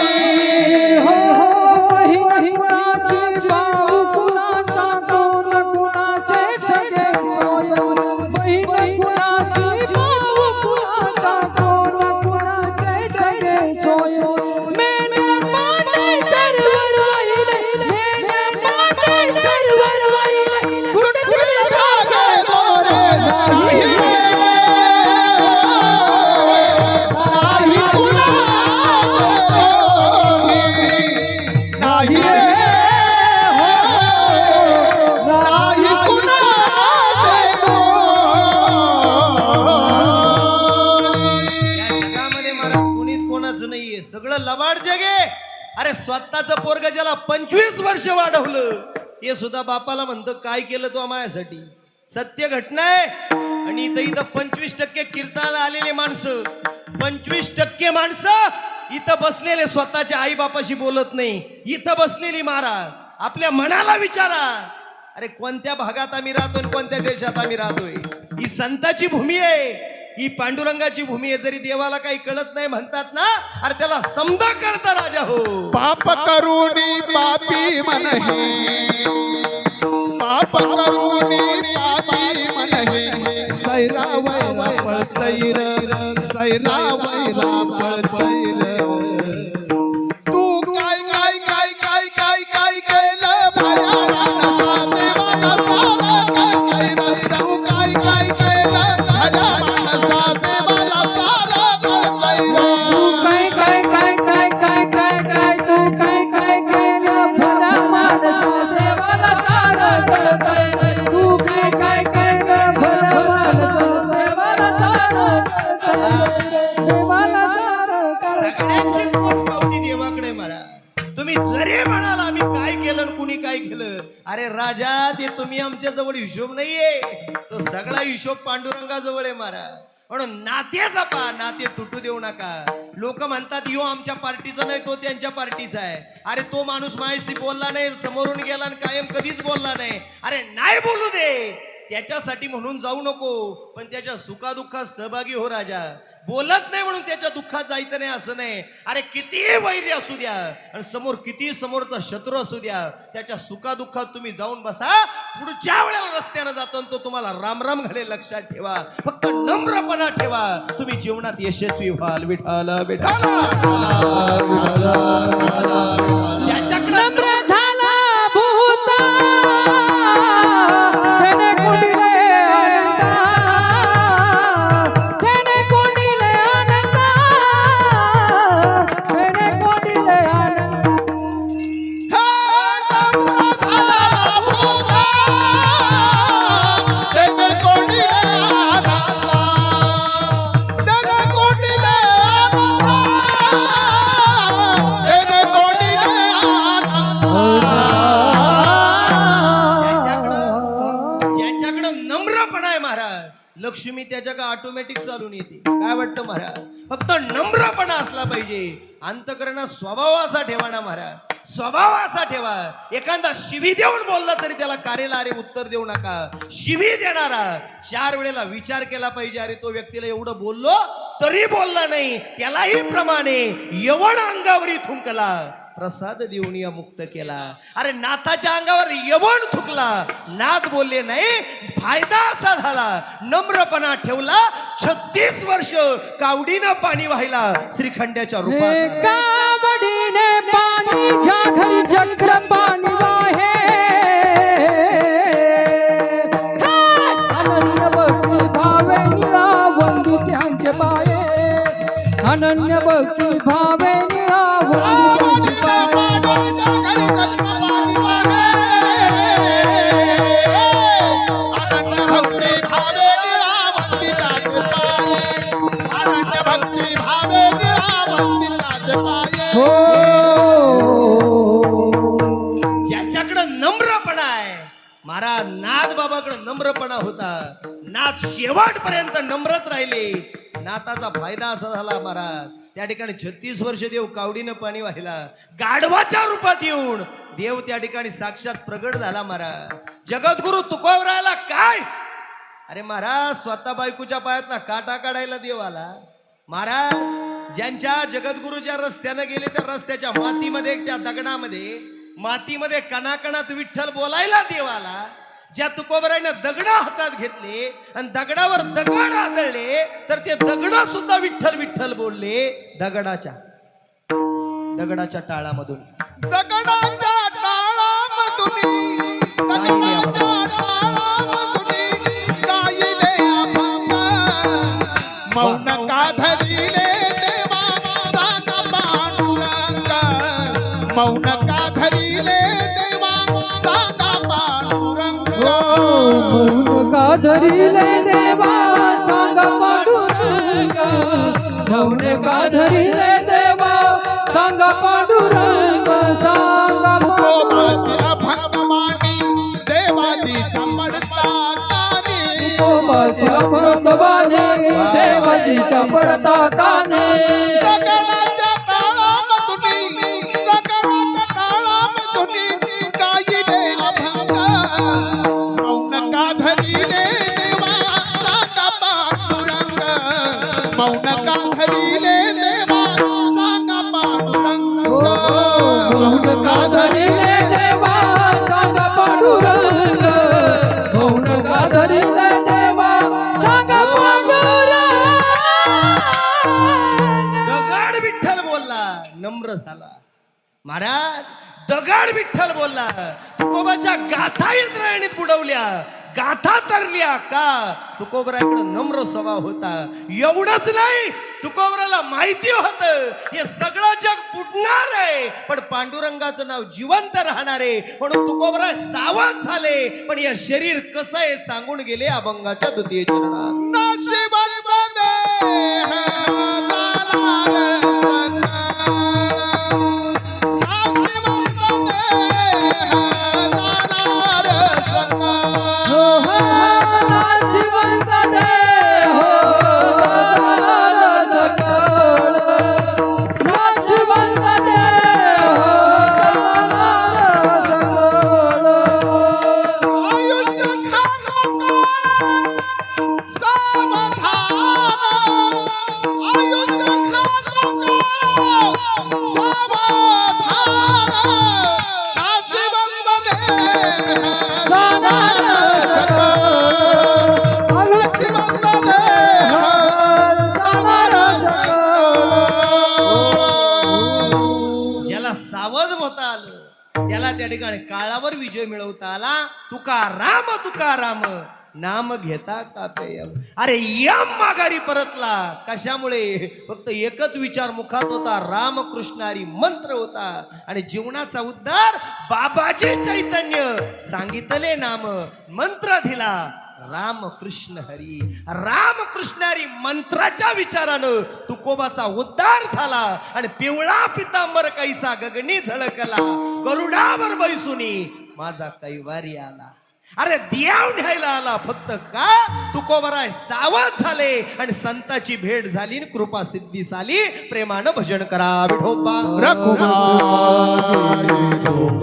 हो हो बहीण कुणाची, भाऊ कुणाचा, कोण कुणाचे सगळे सोय. बहीण कुणाची, भाऊ कुणाचा, कोण कुणाचे सगळे सोय. मेल्या पाटे सर्वर वाहिले, मेल्या पाटे सर्वर वाहिले, कुठे धागे दोरे नाही रे नाही कुणाचे कोणी, नाही रे नाही कुणाचे कोणी. या जगामध्ये महाराज कोणीच कोणाचं नाहीये, सगळं लबाड जग आहे. अरे स्वतःचं पोरग ज्याला 25 वर्ष वाढवलं ते सुद्धा बापाला म्हणतं काय केलं तू माझ्यासाठी. सत्य घटना आहे. आणि इथं 25% कीर्तनाला आलेले माणसं, 25% माणसं इथं बसलेले स्वतःच्या आई बापाशी बोलत नाही. इथं बसलेली महाराज आपल्या मनाला विचारा, अरे कोणत्या भागात आम्ही राहतोय आणि कोणत्या देशात आम्ही राहतोय. ही संताची भूमी आहे, ही पांडुरंगाची भूमी आहे. जरी देवाला काही कळत नाही म्हणतात ना, अरे त्याला समजा कळतं राजा हो. पाप करुणी पापी मनहे, पाप करुणी पापी मनहे, सैरा वैरा पळतैर, सैरा वैरा पळतैर. तू काय काय काय काय काय काय केलं माझ्या मानसा सेवा सारा काय काय. तू काय काय केलं माझ्या मानसा सेवा सारा काय. काय काय काय काय काय काय काय तू काय काय केलं भला माणसा सेवाला सारं कळतंय. तू काय काय केलं भला माणसा सेवाला सारं कळतंय. देवाला सारं कळतंय. सगळ्यांची पोच पावती देवाकडे मारा. तुम्ही जरी म्हणाल आम्ही काय केलं आणि कुणी काय केलं, अरे राजा ते तुम्ही आमच्या जवळ हिशोब नाहीये, तो सगळा हिशोब पांडुरंगाजवळ आहे मारा. म्हणून नाते जपा, नाते तुटू देऊ नका. लोक म्हणतात यो आमच्या पार्टीचा नाही, तो त्यांच्या पार्टीचा आहे. अरे तो माणूस माझ्याशी बोलला नाही, समोरून गेला आणि कायम कधीच बोलला नाही. अरे नाही बोलू दे, त्याच्यासाठी म्हणून जाऊ नको, पण त्याच्या सुखादुःखात सहभागी हो राजा. बोलत नाही म्हणून त्याच्या दुःखात जायचं नाही असं नाही. अरे कितीही वैरी असू द्या आणि समोर किती समोरचा शत्रू असू द्या, त्याच्या सुखादुःखात तुम्ही जाऊन बसा. पुढच्या वेळेला रस्त्यानं जातो तो तुम्हाला रामराम घालेल. लक्षात ठेवा, फक्त नम्रपणा ठेवा, तुम्ही जीवनात यशस्वी व्हाल. विठाल विठाल. ज्याच्याकडे नम्र झाला भूता त्याने कोंडिले अनंता, त्याने कोंडिले अनंता, त्याने कोंडिले अनंता. ज्याच्याकडं नम्रपणा आहे महाराज, लक्ष्मी त्याच्याकडे ऑटोमॅटिक चालून येते. काय वाटतं महाराज? फक्त नम्रपणा असला पाहिजे. अंतकरणात स्वभाव असा ठेवा ना महाराज, स्वभाव असा ठेवा. एखादा शिवी देऊन बोलला तरी त्याला कारेला अरे उत्तर देऊ नका. शिवी देणारा 4 वेळेला विचार केला पाहिजे. अरे तो व्यक्तीला एवढं बोललो तरी बोलला नाही, त्यालाही प्रमाणे यवण अंगावरी थुंकला, प्रसाद देऊन या मुक्त केला. अरे नाथाच्या अंगावर यवण थुकला, नाथ बोलले नाही, फायदा असा झाला. नम्रपणा ठेवला, 36 वर्ष कावडीनं पाणी वाहिला श्रीखंड्याच्या रूपात. कावडीने पाणी घरी चक्र पाणी वाहे, अनन्य भक्ती भावे निळा वंदित्यांचे पाये, अनन्य भक्ती भावे निळा वंदित्यांचे पाये. हो ज्याच्याकडं नम्रपणा आहे महाराज, नाथ बाबाकडे नम्रपणा होता. नाथ शेवटपर्यंत नम्रच राहिले. नाथाचा फायदा असा झाला महाराज, त्या ठिकाणी 36 वर्ष देव कावडीनं पाणी वाहिला. गाढवाच्या रूपात येऊन देव त्या ठिकाणी साक्षात प्रगट झाला महाराज. जगद्गुरु तुकोबरायला काय, अरे महाराज स्वतः बायकोच्या पायातला काटा काढायला देव आला. महाराज ज्यांच्या जगद्गुरूच्या रस्त्यानं गेले त्या रस्त्याच्या मातीमध्ये, त्या दगडामध्ये, मातीमध्ये कणाकणात विठ्ठल बोलायला देव आला. ज्या तुकोबरायनं दगड हातात घेतले आणि दगडावर दगड आदळले तर ते दगड सुद्धा विठ्ठल विठ्ठल बोलले. दगडाच्या टाळामधून, दगडाच्या टाळामधून, गायले अभंग. मौन का धरिले देवा साता पांडुरंग, मौन का धरिले देवा साता पांडुरंग. मौन का धरिले देवा सांग पांडुरंग, मौन का धरिले देवा सांग पांडुरंग, सांग पांडुरंग. भगवानी देवाची चपडता काने, कोमाची अमृतवाणी देवाची पडता काने. दगडाच्या टाळामधून, दगडाच्या टाळामधून गायले अभंग. मौन का धरिले देवा साता पांडुरंग, मौन का धरिले देवा साता पांडुरंग. मौन का धरिले देवा सांग पांडुरंग, मौन का धरिले देवा सांग पांडुरंग. दगड विठ्ठल बोलला, नम्र झाला. महाराज दगड विठ्ठल बोलला. तुकोबाच्या गाथा इंद्रायणीत बुडवल्या, गाथा तरल्या का? तुकोबराकडे नम्र स्वभाव होता. एवढंच नाही, तुकोबराला माहिती होतं हे सगळं जग फुटणार आहे पण पांडुरंगाचं नाव जिवंत राहणार आहे. म्हणून तुकोबरा सावध झाले, पण या शरीर कसं आहे सांगून गेले अभंगाच्या द्वितीय चरणात. त्याला त्या ठिकाणी काळावर विजय मिळवता आला. तुका राम नाम घेता का पेय. अरे यम माघारी परतला. कशामुळे? फक्त एकच विचार मुखात होता, रामकृष्णारी मंत्र होता. आणि जीवनाचा उद्धार बाबाचे चैतन्य सांगितले नाम मंत्र दिला राम कृष्ण हरी. रामकृष्णारी मंत्राच्या विचारानं तुकोबाचा उद्धार झाला. आणि पिवळा पितांबर कैसा गगनी झळकला, गरुडावर बैसुनी माझा कैवारी आला. अरे देव न्यायला आला. फक्त का? तुकोबराय सावध झाले आणि संताची भेट झाली, कृपा सिद्धी झाली. प्रेमानं भजन करा विठोबा. रखुमाई रखुमाई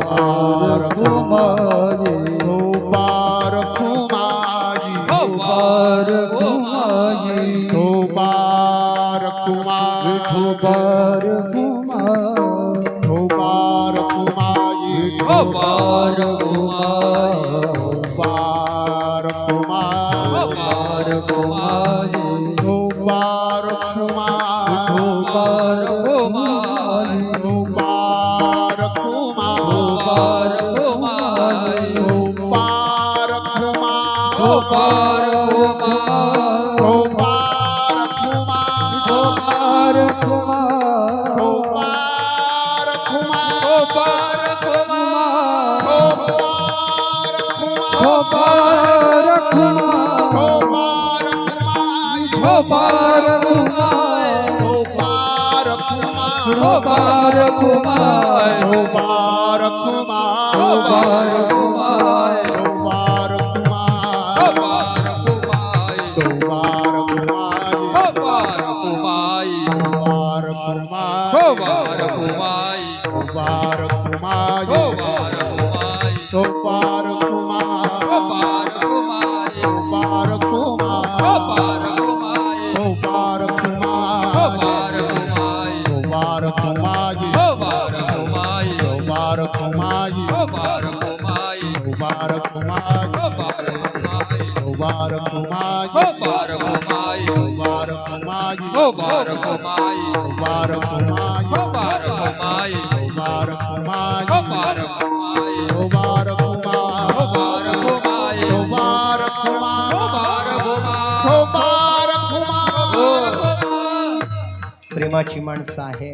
प्रेमाची माणसं आहे,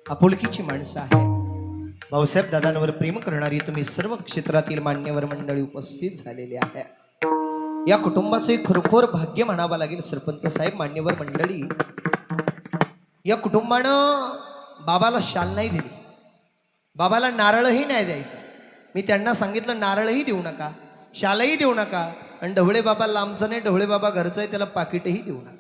आपुलकीची माणसं आहे. भाऊसाहेब दादांवर प्रेम करणारी तुम्ही सर्व क्षेत्रातील मान्यवर मंडळी उपस्थित झालेली आहे. या कुटुंबाचे खरोखर भाग्य म्हणावं लागेल. सरपंच साहेब, मान्यवर मंडळी, या कुटुंबानं बाबाला शाल नाही दिली, बाबाला नारळही नाही द्यायचं. मी त्यांना सांगितलं नारळही देऊ नका, शालही देऊ नका, आणि ढवळे बाबा लांबचं नाही, ढवळे बाबा घरचं आहे, त्याला पाकिटही देऊ नका.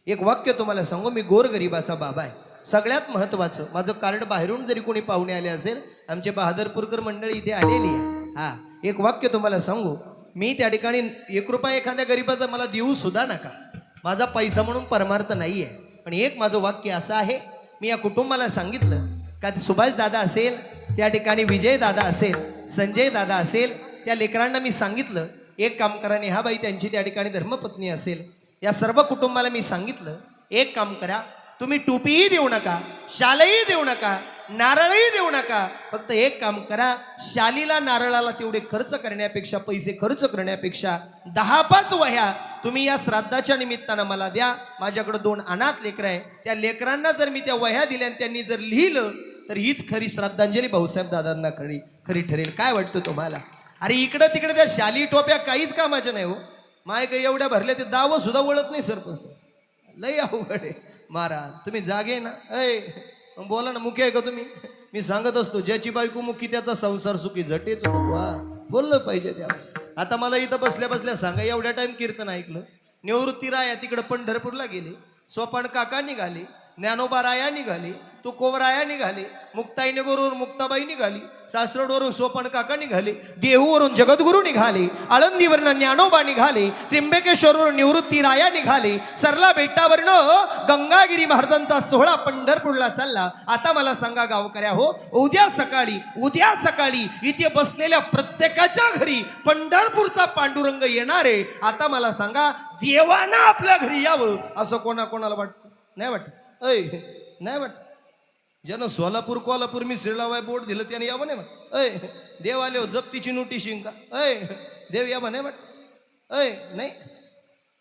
एक वाक्य तुम्हाला सांगू, मी गोरगरिबाचा बाबा आहे. सगळ्यात महत्त्वाचं, माझं कार्ड बाहेरून जरी कोणी पाहुणे आले असेल, आमचे बहादरपूरकर मंडळी इथे आलेली आहे. हा, एक वाक्य तुम्हाला सांगू, मी त्या ठिकाणी 1 रुपया एखाद्या गरीबाचा मला देऊ सुद्धा नका. माझा पैसा म्हणून परमार्थ नाही आहे. पण एक माझं वाक्य असं आहे, मी या कुटुंबाला सांगितलं का सुभाष दादा असेल, त्या ठिकाणी विजय दादा असेल, संजय दादा असेल, त्या लेकरांना मी सांगितलं एक काम करा. नेहाबाई त्यांची त्या ठिकाणी धर्मपत्नी असेल, या सर्व कुटुंबाला मी सांगितलं एक काम करा, तुम्ही टोपीही देऊ नका, शालही देऊ नका, नारळही देऊ नका. फक्त एक काम करा, शालीला नारळाला तेवढे खर्च करण्यापेक्षा, पैसे खर्च करण्यापेक्षा 10-5 वह्या तुम्ही या श्राद्धाच्या निमित्तानं मला द्या. माझ्याकडे 2 अनाथ लेकरं आहे, त्या लेकरांना जर मी त्या वह्या दिल्या आणि त्यांनी जर लिहिलं तर हीच खरी श्रद्धांजली भाऊसाहेब दादांना खरी ठरेल. काय वाटतं तुम्हाला? अरे इकडं तिकडे त्या शाली टोप्या काहीच कामाच्या नाही हो. माय काही एवढ्या भरल्या ते दावं सुद्धा वळत नाही सरपंच. लय अवघड आहे महाराज. तुम्ही जागे ना, ऐ बोला ना, मुखी आहे का तुम्ही? मी सांगत असतो, ज्याची बायको मुखी त्याचा संसार सुखी झटेच होतो. वा, बोललं पाहिजे त्या. आता मला इथं बसल्या बसल्या सांगा, एवढ्या टाइम कीर्तन ऐकलं, निवृत्ती राया तिकडं पंढरपूरला गेले, सोपान काका निघाले, ज्ञानोबा राया निघाले, तुकोबराया निघाले, मुक्ताईनगरवरून मुक्ताबाई निघाली, सासरडवरून सोपान काका निघाले, देहूवरून जगद्गुरू निघाले, आळंदीवरनं ज्ञानोबा निघाले, त्र्यंबकेश्वरवरून निवृत्ती राया निघाले, सरला बेटावरनं गंगागिरी महाराजांचा सोहळा पंढरपूरला चालला. आता मला सांगा गावकऱ्या हो, उद्या सकाळी इथे बसलेल्या प्रत्येकाच्या घरी पंढरपूरचा पांडुरंग येणार आहे. आता मला सांगा, देवानं आपल्या घरी यावं असं कोणाकोणाला वाटतं? नाही वाटत? ऐ नाही वाटत? ज्यानं सोलापूर कोल्हापूर मी श्रीलावाय बोर्ड दिलं त्याने यावं नाही म्हण अय देव आले हो जप्तीची नोटीस शिंका अय देव यावं नाही म्हण अय नाही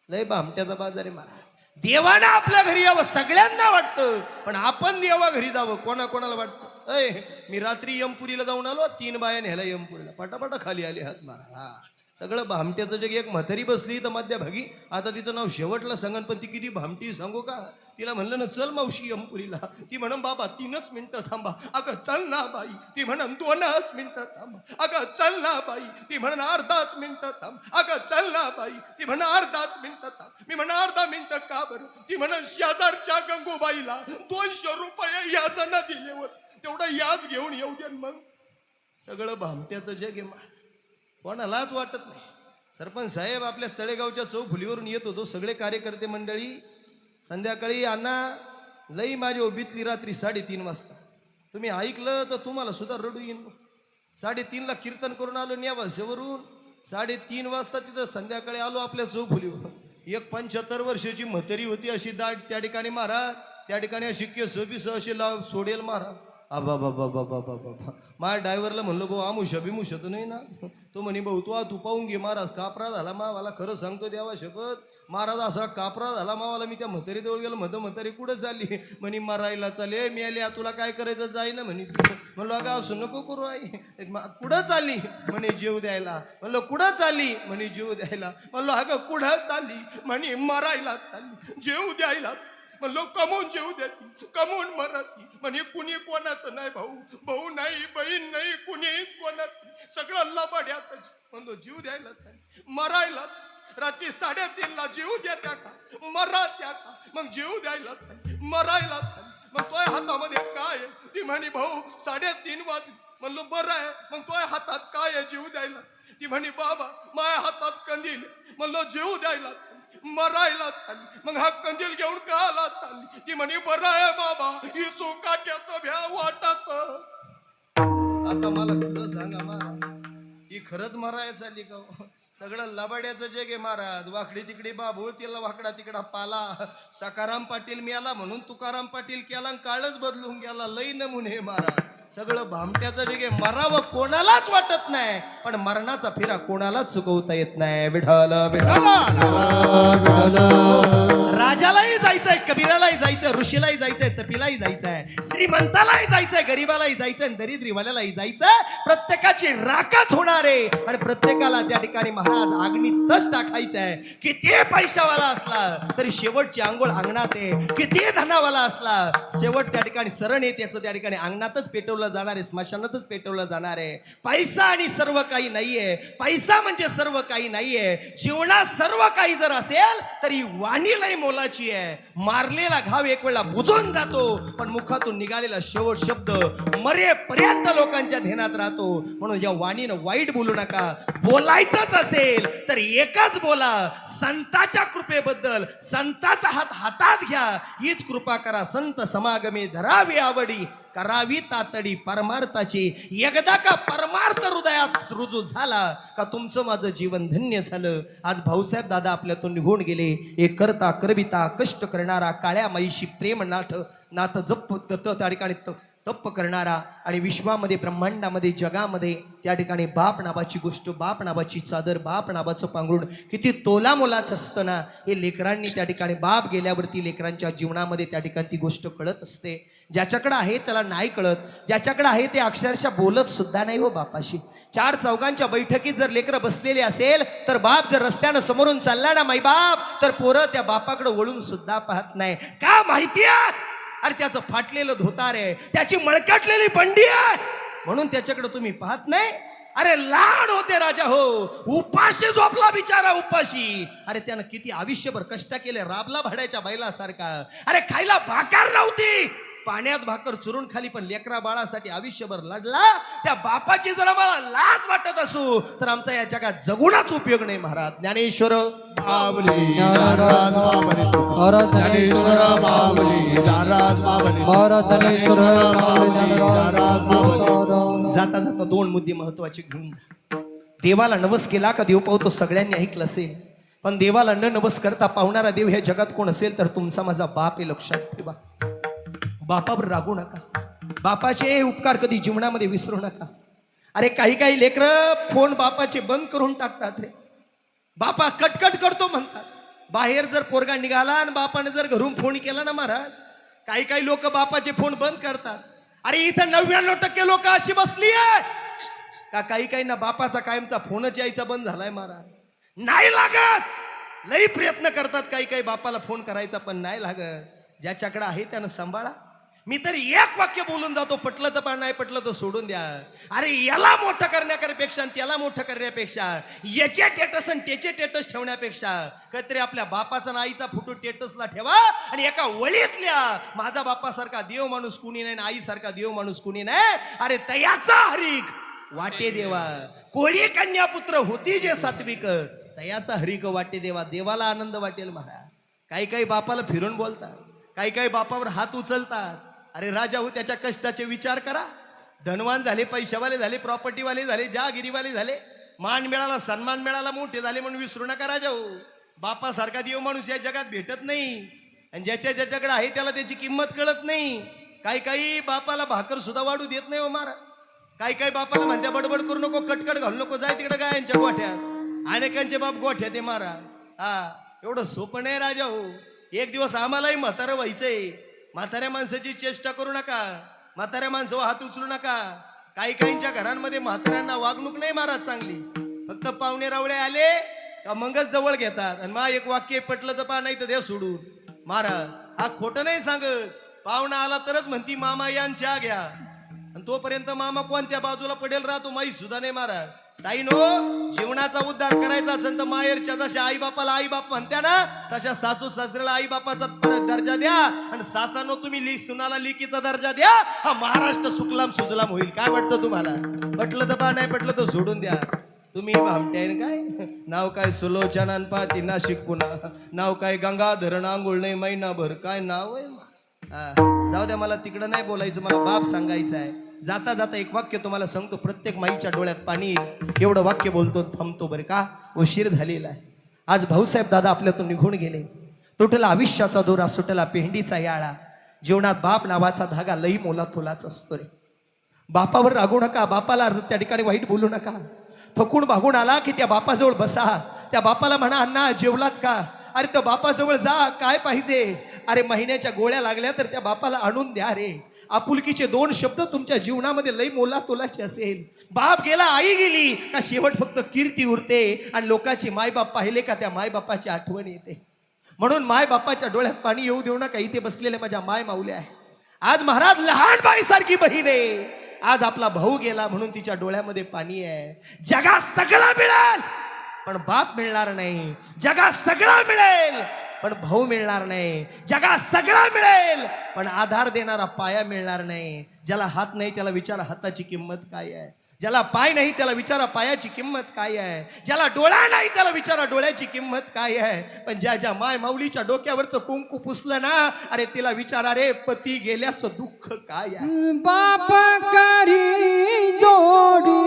लय भामट्याचा बाजारे मारा देवानं आपल्या घरी यावं सगळ्यांना वाटतं पण आपण देवा घरी जावं कोणाकोणाला वाटतं अय मी रात्री यमपुरीला जाऊन आलो 3 बाया न्यायला यमपुरीला पटापटा खाली आले हात मारा हा सगळं भामट्याचं जग एक म्हातारी बसली तर मध्यभागी आता तिचं नाव शेवटला सांगन पण ती किती भामटी सांगू का तिला म्हणलं ना चल मावशी यमपुरीला ती म्हणून बाबा 3च मिनिटं थांबा अगं चल ना बाई ती म्हणून 2च मिनिटं थांबा अगं चल ना बाई ती म्हणून अर्धाच मिनिटं थांब अगं चल ना बाई ती म्हणून अर्धाच मिनिटं थांब मी म्हणून अर्धा मिनिटं का बरं ती म्हणून शेजारच्या गंगूबाईला 200 रुपये याचं दिले होत तेवढं याच घेऊन येऊ दे मग सगळं भामट्याचं जग आहे कोणालाच वाटत नाही सरपंच साहेब आपल्या तळेगावच्या चौफुलीवरून येत होतो सगळे कार्यकर्ते मंडळी संध्याकाळी अण्णा लई माझी ओबीतली रात्री 3:30 वाजता तुम्ही ऐकलं तर तुम्हाला सुद्धा रडू येईन 3:30ला कीर्तन करून आलो न्यावाशेवरून 3:30 वाजता तिथं संध्याकाळी आलो आपल्या चौफुलीवर एक 75 वर्षाची म्हातारी होती अशी दाट त्या ठिकाणी महाराज त्या ठिकाणी अशी केस बिस अशी लाव सोडेल महाराज आबा बाबा बाबा बाबा माझ्या ड्रायव्हरला म्हणलं भाऊ आमुषा बिमुषा तर नाही ना तो म्हणे भाऊ तू पाहून घे महाराज कापरा झाला मावाला खरं सांगतो द्यावा शपथ महाराज असा कापरा झाला मावाला मी त्या म्हातारी जवळ गेलो म्हातारी कुठं चालली म्हणे मरायला चाले मी आली तुला काय करायचं जाई ना म्हणे म्हणलो अगं असं नको करू आई कुठं चालली म्हणे जीव द्यायला म्हणलं कुठं चालली म्हणे जीव द्यायला म्हणलो अगं कुठं चालली म्हणे मरायला चालली जीव द्यायला म्हणलो कमवून जेऊ देती कमवून मराठी म्हणे कुणी कोणाचं नाही भाऊ नाही बहीण नाही कुणीच कोणाचं सगळं लबाड्याचं म्हणलो जीव द्यायला मरायला रात्री 3:30ला जीव द्या का मरा त्या का मग जीव द्यायला मरायला मग तोय हातामध्ये काय ती म्हणे भाऊ 3:30 वाजले म्हणलो बरं आहे मग तोय हातात काय आहे जीव द्यायला ती म्हणे बाबा माझ्या हातात कंदील म्हणलो जीव द्यायला मरायला चालली मग हा कंदील घेऊन काला चालली ती म्हणे बरं आहे बाबा ही चोकाट्याचं भ्या वाटत आता मला खरं सांगा मा ही खरंच मरायला चालली का सगळं लबाड्याचं जग आहे महाराज वाकडी तिकडी बाबूळ तिला वाकडा तिकडा पाला सकाराम पाटील मिळाला म्हणून तुकाराम पाटील केला काळच बदलून गेला लई नमुने महाराज सगळं भामट्याचं जग आहे मरावं कोणालाच वाटत नाही पण मरणाचा फेरा कोणालाच चुकवता येत नाही विठ्ठल राजालाही जायचंय कबीरालाही जायचंय ऋषीलाही जायचंय तपीलाही जायचंय श्रीमंतालाही जायचंय गरीबालाही जायचंय दरिद्रीवाल्यालाही जायचंय प्रत्येकाची राखच होणार आहे आणि प्रत्येकाला त्या ठिकाणी महाराज अग्नीतच टाकायचंय किती पैशावाला असला तरी शेवटची आंघोळ अंगणात आहे किती धनावाला असला शेवट त्या ठिकाणी सरण आहे त्याचं त्या ठिकाणी अंगणातच पेटवलं जाणार आहे स्मशानातच पेटवलं जाणार आहे पैसा आणि सर्व काही नाहीये पैसा म्हणजे सर्व काही नाहीये जीवनात सर्व काही जर असेल तरी वाणी लई मोलाची आहे मारलेला घाव एक वेळा बुजून जातो पण मुखातून निघालेला शेवट शब्द मरेपर्यंत लोकांच्या ध्यानात राहतो म्हणून या वाणीनं वाईट बोलू नका बोलायचंच असेल तर एकच बोला संताच्या कृपेबद्दल संताचा हात हातात घ्या हीच कृपा करा संत समागमे धरावी आवडी करावी तातडी परमार्थाची एकदा का परमार्थ हृदयात रुजू झाला का तुमचं माझं जीवन धन्य झालं आज भाऊसाहेब दादा आपल्यातून निघून गेले एक करता करविता कष्ट करणारा काळ्या माईशी प्रेम नाथ जप त्या ठिकाणी तप करणारा आणि विश्वामध्ये ब्रह्मांडामध्ये जगामध्ये त्या ठिकाणी बाप नावाची गोष्ट बाप नावाची चादर बाप नावाचं पांघरुण किती तोला मोलाचं असतं ना हे लेकरांनी त्या ठिकाणी बाप गेल्यावरती लेकरांच्या जीवनामध्ये त्या ठिकाणी ती गोष्ट कळत असते ज्याच्याकडे आहे त्याला नाही कळत ज्याच्याकडे आहे ते अक्षरशः बोलत सुद्धा नाही हो बापाशी 4 चौघांच्या बैठकीत जर लेकरं बसलेले असेल तर बाप जर रस्त्यानं समोरून चालला ना माई बाप तर पोरं त्या बापाकडे वळून सुद्धा पाहत नाही का माहितीये अरे त्याचं फाटलेलं धोतार आहे त्याची मळकटलेली बंडी आहे म्हणून त्याच्याकडे तुम्ही पाहत नाही अरे लहान होते राजा हो उपाशी झोपला बिचारा उपाशी अरे त्यानं किती आयुष्यभर कष्ट केले राबला भाड्याच्या बैलासारखा अरे खायला भाकर नव्हती पाण्यात भाकर चुरून खाली पण लेकरा बाळासाठी आयुष्यभर लढला त्या बापाची जर आम्हाला लाज वाटत असू तर आमचा या जगात जगूनच उपयोग नाही महाराज ज्ञानेश्वर जाता जाता 2 मुद्दे महत्वाचे घेऊन जा देवाला नवस केला का देव पाहतो सगळ्यांनी ऐकलं असेल पण देवाला न नवस करता पावणारा देव ह्या जगात कोण असेल तर तुमचा माझा बाप हे लक्षात ठेवा बापावर रागू नका बापाचे उपकार कधी जीवनामध्ये विसरू नका. अरे काही काही लेकरं फोन बापाचे बंद करून टाकतात रे. बापा कटकट करतो म्हणतात. बाहेर जर पोरगा निघाला आणि बापाने जर घरून फोन केला ना महाराज, काही काही लोक बापाचे फोन बंद करतात. अरे इथं 99% लोक अशी बसली आहेत का काही काही ना बापाचा कायमचा फोनच यायचा बंद झालाय महाराज. नाही लागत. लई प्रयत्न करतात काही काही बापाला फोन करायचा पण नाही लागत. ज्याच्याकडे आहे त्यानं सांभाळा. मी तर एक वाक्य बोलून जातो, पटलं तर पण नाही पटलं तर सोडून द्या. अरे याला मोठं करण्यापेक्षा त्याला मोठं करण्यापेक्षा याचे टेटस आणि त्याचे टेटस ठेवण्यापेक्षा कधीतरी आपल्या बापाचा आणि आईचा फोटो टेटसला ठेवा आणि एका वळीतल्या माझा बापासारखा देव माणूस कुणी नाही, आईसारखा देव माणूस कुणी नाही. अरे तयाचा हरिक वाटे देवा, कोळी कन्या पुत्र होती जे सात्विक, तयाचा हरिक वाटे देवा. देवाला आनंद वाटेल महाराज. काही काही बापाला फिरून बोलतात, काही काही बापावर हात उचलतात. अरे राजा हो, त्याच्या कष्टाचे विचार करा. धनवान झाले, पैशावाले झाले, प्रॉपर्टीवाले झाले, जहागिरीवाले झाले, मान मिळाला, सन्मान मिळाला, मोठे झाले म्हणून विसरू नका राजा हो. बापासारखा देव माणूस या जगात भेटत नाही आणि ज्याच्याकडे आहे त्याला त्याची किंमत कळत नाही. काही काही बापाला भाकर सुद्धा वाढू देत नाही हो महाराज. काही काही बापाला म्हणत्या बडबड करू नको, कटकट घालू नको, जाय तिकडे गायांच्या गोठ्यात. अनेकांचे बाप गोठ्यात आहे महाराज. हा एवढं सोपं नाही राजा हो. एक दिवस आम्हालाही म्हातारं व्हायचंय. म्हाताऱ्या माणसाची चेष्टा करू नका, म्हाताऱ्या माणसावर हात उचलू नका. काही काहींच्या घरांमध्ये म्हाताऱ्यांना वागणूक नाही महाराज चांगली. फक्त पाहुणे रावळे आले का मगच जवळ घेतात आणि मा एक वाक्य पटलं तर पा, नाही तर द्या सोडून. महाराज हा खोटं नाही सांगत. पाहुणा आला तरच म्हणती मामा यांच्या घ्या आणि तोपर्यंत मामा कोणत्या बाजूला पडेल राहतो माहीत सुद्धा नाही महाराज. ताई नो, जीवनाचा उद्धार करायचा असेल तर माहेरच्या जशा आई बापाला आई बाप म्हणत्या ना, तशा सासू सासऱ्याला आई बापाचा दर्जा द्या आणि सासानो तुम्ही सुनाला लिकीचा दर्जा द्या. हा महाराष्ट्र सुकलाम सुजलाम होईल. काय वाटतं तुम्हाला? पटलं तर पा, नाही पटलं तर सोडून द्या. तुम्ही भामट्यान काय नाव काय सुलोचना पाती नाशिक पुन्हा नाव काय गंगाधरण आंघोळ नाही महिनाभर काय नाव आहे. जाऊ द्या, मला तिकडं नाही बोलायचं, मला बाप सांगायचं आहे. जाता जाता एक वाक्य तुम्हाला सांगतो, प्रत्येक माईच्या डोळ्यात पाणी येईल एवढं वाक्य बोलतो, थांबतो बरं का. उशीर झालेला आहे. आज भाऊसाहेब दादा आपल्यातून निघून गेले. तुटला आयुष्याचा दोरा, सुटला पेंडीचा याळा. जीवनात बाप नावाचा धागा लई मोलातोलाच असतो रे. बापावर रागू नका, बापाला त्या ठिकाणी वाईट बोलू नका. थकून भागून आला की त्या बापाजवळ बसा, त्या बापाला म्हणा अण्णा जेवलात का. अरे त्या बापाजवळ जा, काय पाहिजे. अरे महिन्याच्या गोळ्या लागल्या तर त्या बापाला आणून द्या रे. आपुलकीचे 2 शब्द तुमच्या जीवनामध्ये लई मोलातोलाचे असेल. बाप गेला, आई गेली का शेवट फक्त कीर्ती उरते आणि लोकांचे मायबाप पाहिले का त्या मायबापाची आठवण येते. म्हणून मायबापाच्या डोळ्यात पाणी येऊ देऊ नका. इथे बसलेल्या माझ्या माय माऊल्या आहे. आज महाराज लहान बाईसारखी बहीण आहे. आज आपला भाऊ गेला म्हणून तिच्या डोळ्यामध्ये पाणी आहे. जगात सगळं मिळेल पण बाप मिळणार नाही. जगात सगळं मिळेल पण भाऊ मिळणार नाही. जगात सगळं मिळेल पण आधार देणारा पाया मिळणार नाही. ज्याला हात नाही त्याला विचारा हाताची किंमत काय आहे. ज्याला पाय नाही त्याला विचारा पायाची किंमत काय आहे. ज्याला डोळा नाही त्याला विचारा डोळ्याची किंमत काय आहे. पण ज्या माय माऊलीच्या डोक्यावरचं कुंकू पुसलं ना, अरे तिला विचारा रे पती गेल्याचं दुःख काय आहे. बाप करी जोडी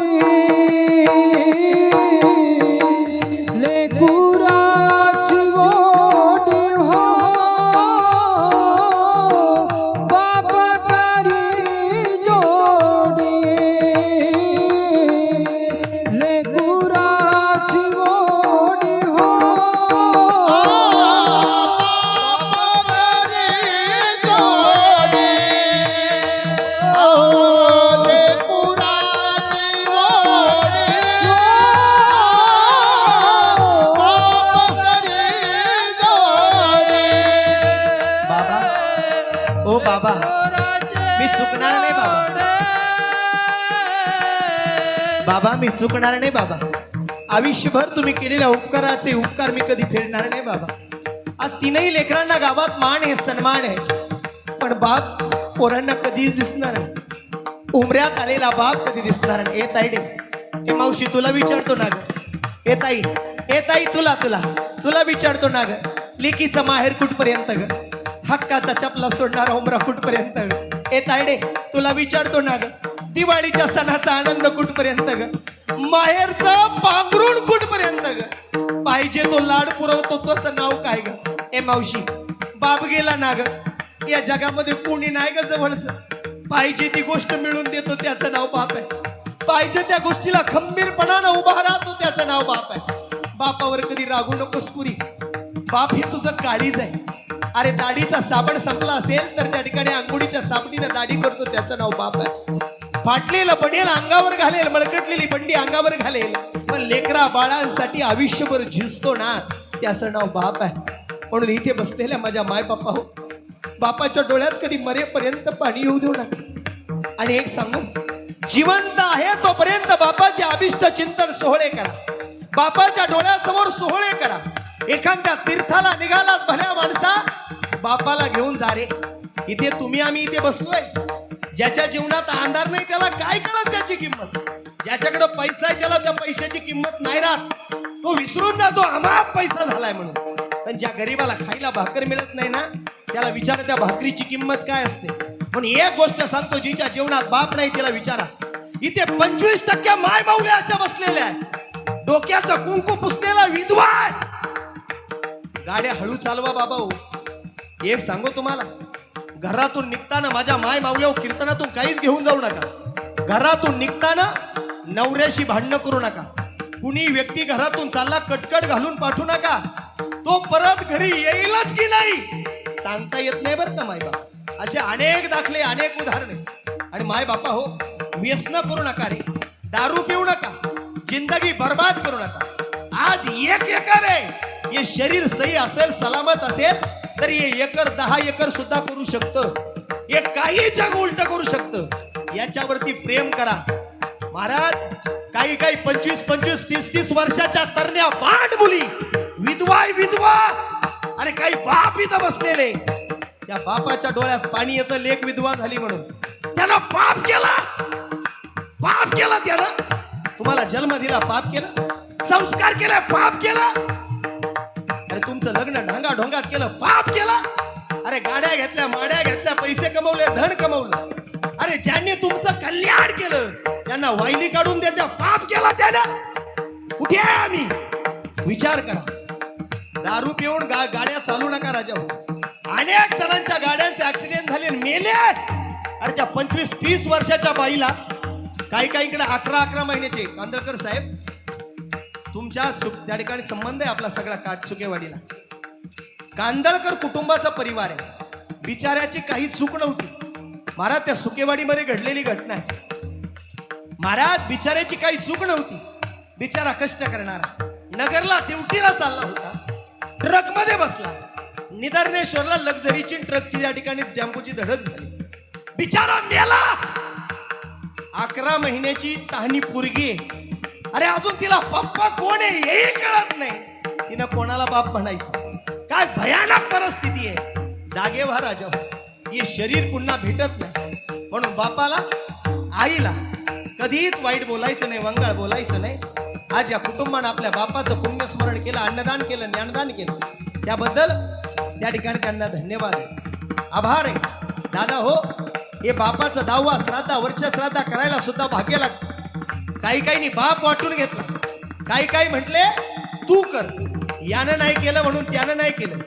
लेकुराची ओढी हो. बाप करी जोडी लेकुराची ओढी हो. ओ बाबा, मी चुकणार नाही बाबा. बाबा मी चुकणार नाही बाबा. आयुष्यभर तुम्ही केलेल्या उपकाराचे उपकार मी कधी फेडणार नाही बाबा. आज 3ही लेकरांना गावात मान आहे, सन्मान आहे, पण बाप पोरांना कधीच दिसणार नाही. उमऱ्यात आलेला बाप कधी दिसणार नाही. ए ताईडे, ए मावशी तुला विचारतो ना ग. ए ताई तुला तुला तुला विचारतो ना ग. लेकीचं माहेर कुठपर्यंत ग. हक्काचा चपला सोडणारा उमरा कुठपर्यंत ग. ए तायडे तुला विचारतो ना ग. दिवाळीच्या सणाचा आनंद कुठपर्यंत ग. माहेरचं पांघरुण कुठपर्यंत ग. पाहिजे तो लाड पुरवतो तोच नाव काय ग. ए मावशी, बाप गेला ना ग. या जगामध्ये कोणी नाही ग जवळच. पाहिजे ती गोष्ट मिळून देतो त्याचं नाव बाप आहे. पाहिजे त्या गोष्टीला खंबीरपणानं उभा राहतो त्याचं नाव बाप आहे. बापावर कधी रागू नकोस पुरी. बाप हे तुझं काळीज आहे. अरे दाढीचा साबण संपला असेल तर त्या ठिकाणी अंघोळीच्या साबणीनं दाढी करतो त्याचं नाव बाप आहे. फाटलेलं बनेल अंगावर घालेल, मळकटलेली बंडी अंगावर घालेल, पण लेकरा बाळांसाठी आयुष्यभर झिजतो ना त्याचं नाव बाप आहे. म्हणून इथे बसलेल्या माझ्या माय बापा हो, बापाच्या डोळ्यात कधी मरेपर्यंत पाणी येऊ देऊ नका. आणि एक सांगू, जिवंत आहे तोपर्यंत बापाचे अभिष्ट चिंतन सोहळे करा. बापाच्या डोळ्यासमोर सोहळे करा. एखाद्या तीर्थाला निघालाच भल्या माणसा, बापाला घेऊन जा रे. इथे तुम्ही आम्ही इथे बसलोय, ज्याच्या जीवनात अंधार नाही त्याला काय कळत त्याची किंमत. ज्याच्याकडे पैसा आहे त्याला त्या पैशाची किंमत नाही राहत. तो विसरून जातो अमाप पैसा झालाय म्हणून. पण ज्या गरीबाला खायला भाकर मिळत नाही ना, त्याला विचारा त्या भाकरीची किंमत काय असते. पण एक गोष्ट सांगतो, जिच्या जीवनात बाप नाही तिला विचारा. इथे 25% माय माऊल्या अशा बसलेल्या आहेत. डोक्याचा कुंकू पुसलेला विधवा आहे. गाड्या हळू चालवा बाबा हो. एक सांगू तुम्हाला, घरातून निघताना माझ्या माय माऊल्या कीर्तनातून काहीच घेऊन जाऊ नका. घरातून निघताना नवऱ्याशी भांडणं करू नका. कुणी व्यक्ती घरातून चालला कटकट घालून पाठवू नका. तो परत घरी येईलच की नाही सांगता येत नाही बरं का माय बाप. असे अनेक दाखले, अनेक उदाहरणे. आणि माय बापा हो, व्यसन करू नका रे. दारू पिऊ नका. जिंदगी बर्बाद करू नका. आज 1 एकर आहे. हे शरीर सही असेल, सलामत असेल तर हे एकर 10 एकर सुद्धा करू शकतं. हे काही जग उलट करू शकतं. याच्यावरती प्रेम करा महाराज. काही 25, 30 वर्षाच्या तरण्या बांड मुली विधवा. अरे काही बाप इथं बसलेले, त्या बापाच्या डोळ्यात पाणी येतं लेक विधवा झाली म्हणून. त्यानं पाप केला त्यानं. तुम्हाला जन्म दिला पाप केला, संस्कार केला पाप केला. अरे तुमचं लग्न ढांगा ढोंगात केलं पाप केला. अरे गाड्या घेतल्या, माड्या घेतल्या, पैसे कमवले, धन कमवलं. अरे ज्यांनी तुमचं कल्याण केलं त्यांना वाहिनी काढून देत्या पाप केला त्यानं. कुठे आहे आम्ही? विचार करा. दारू पिऊन गाड्या चालू नका राजा. अनेक जणांच्या गाड्यांचे ऍक्सिडेंट झाले, मेले. अरे त्या 25-30 वर्षाच्या बाईला, काहीकडे 11 महिन्याचे. कांदळकर साहेब, तुमच्या त्या ठिकाणी संबंध आहे आपला सगळा काटसुकेवाडीला. कांदळकर कुटुंबाचा परिवार आहे. बिचाऱ्याची काही चूक नव्हती महाराज. त्या सुकेवाडीमध्ये घडलेली घटना आहे महाराज. बिचाऱ्याची काही चूक नव्हती. बिचारा कष्ट करणारा नगरला ड्युटीला चालला होता. ट्रक मध्ये बसला. निदर्णेश्वरला लक्झरीची ट्रकची या ठिकाणी टेम्पोची धडक झाली. बिचारा मेला. 11 महिन्याची तहानी पोरगी. अरे अजून तिला पप्पा कोण आहे हेही कळत नाही. तिनं कोणाला बाप म्हणायचं. काय भयानक परिस्थिती आहे. जागे व्हा राजा. हे शरीर पुन्हा भेटत नाही. म्हणून बापाला, आईला कधीच वाईट बोलायचं नाही, वंगाळ बोलायचं नाही. आज या कुटुंबानं आपल्या बापाचं पुण्यस्मरण केलं, अन्नदान केलं, ज्ञानदान केलं. त्याबद्दल त्या ठिकाणी त्यांना धन्यवाद आहे, आभार आहे. दादा हो, हे बापाचं 10वा श्राद्ध, वर्ष श्राद्ध करायला सुद्धा भाग्य लागतं. काही बाप वाटून घेतला. काही म्हटले तू कर. यानं नाही केलं म्हणून त्यानं नाही केलं.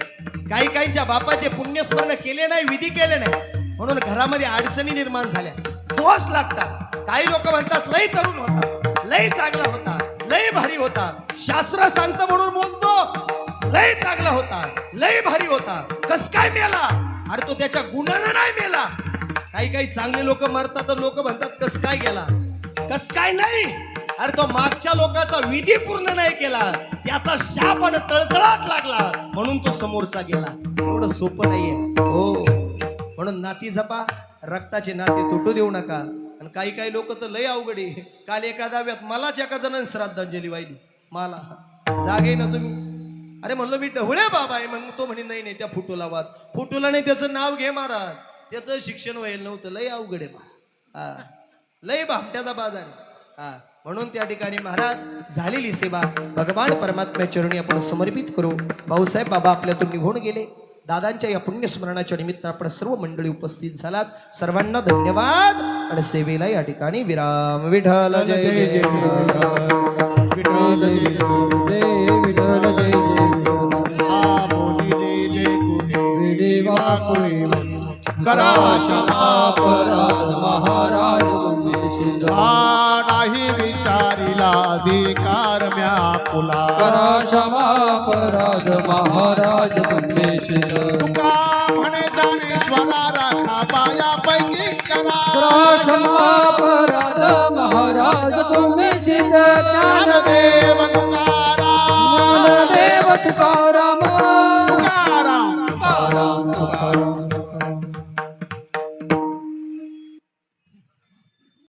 काहींच्या बापाचे पुण्यस्मरण केले नाही, विधी केले नाही, म्हणून घरामध्ये अडचणी निर्माण झाल्या, दोष लागतात. काही लोक म्हणतात लई तरुण होता, लई चांगला होता, लई भारी होता, शास्त्र सांगतं म्हणून बोलतो, लई चांगला होता, लई भारी होता, कस काय मेला? अरे तो त्याच्या गुणानं नाही मेला. काही चांगले लोक मरतात तर लोक म्हणतात कस काय गेला, कस काय नाही. अरे तो मागच्या लोकांचा विधी पूर्ण नाही केला, त्याचा शाप आणि तळतळाट लागला म्हणून तो समोरचा गेला. एवढं सोपं नाहीये हो. म्हणून नाती जपा, रक्ताचे नाते तुटू देऊ नका. आणि काही लोक तर लय अवघडी. काल एका दाव्यात मलाच एका जणांनी श्राद्धांजली वाहिली. मला जागे ना तुम्ही. अरे म्हणलो मी ढवळे बाबा आहे. मग तो म्हणे नाही त्या फुटूला वाद, फुटूला नाही त्याचं नाव घे महाराज, त्याचं शिक्षण व्हायला नव्हतं. लय अवघड आहे महाराज, लय भामट्याचा बाजार. म्हणून त्या ठिकाणी महाराज झालेली सेवा भगवान परमात्म्या चरणी आपण समर्पित करू. भाऊसाहेब बाबा आपल्यातून निघून गेले. दादांच्या या पुण्यस्मरणाच्या निमित्त आपण सर्व मंडळी उपस्थित झालात. सर्वांना धन्यवाद आणि सेवेला या ठिकाणी विराम. विठ्ठल जय जय विठ्ठल जय जय विठ्ठल जय जय. व्याकुळी करा क्षमा अपराध महाराज तुम्ही सिद्ध नाही विचारिला अधिकार म्या कुला करा क्षमा अपराध महाराज तुम्ही सिद्ध तुका म्हणे दानेश्वरा राखा बायापैकी करा करा क्षमा अपराध महाराज तुम्ही सिद्ध ज्ञानदेव तुकाराम ज्ञानदेव तुकाराम तुकाराम तुकाराम तुकाराम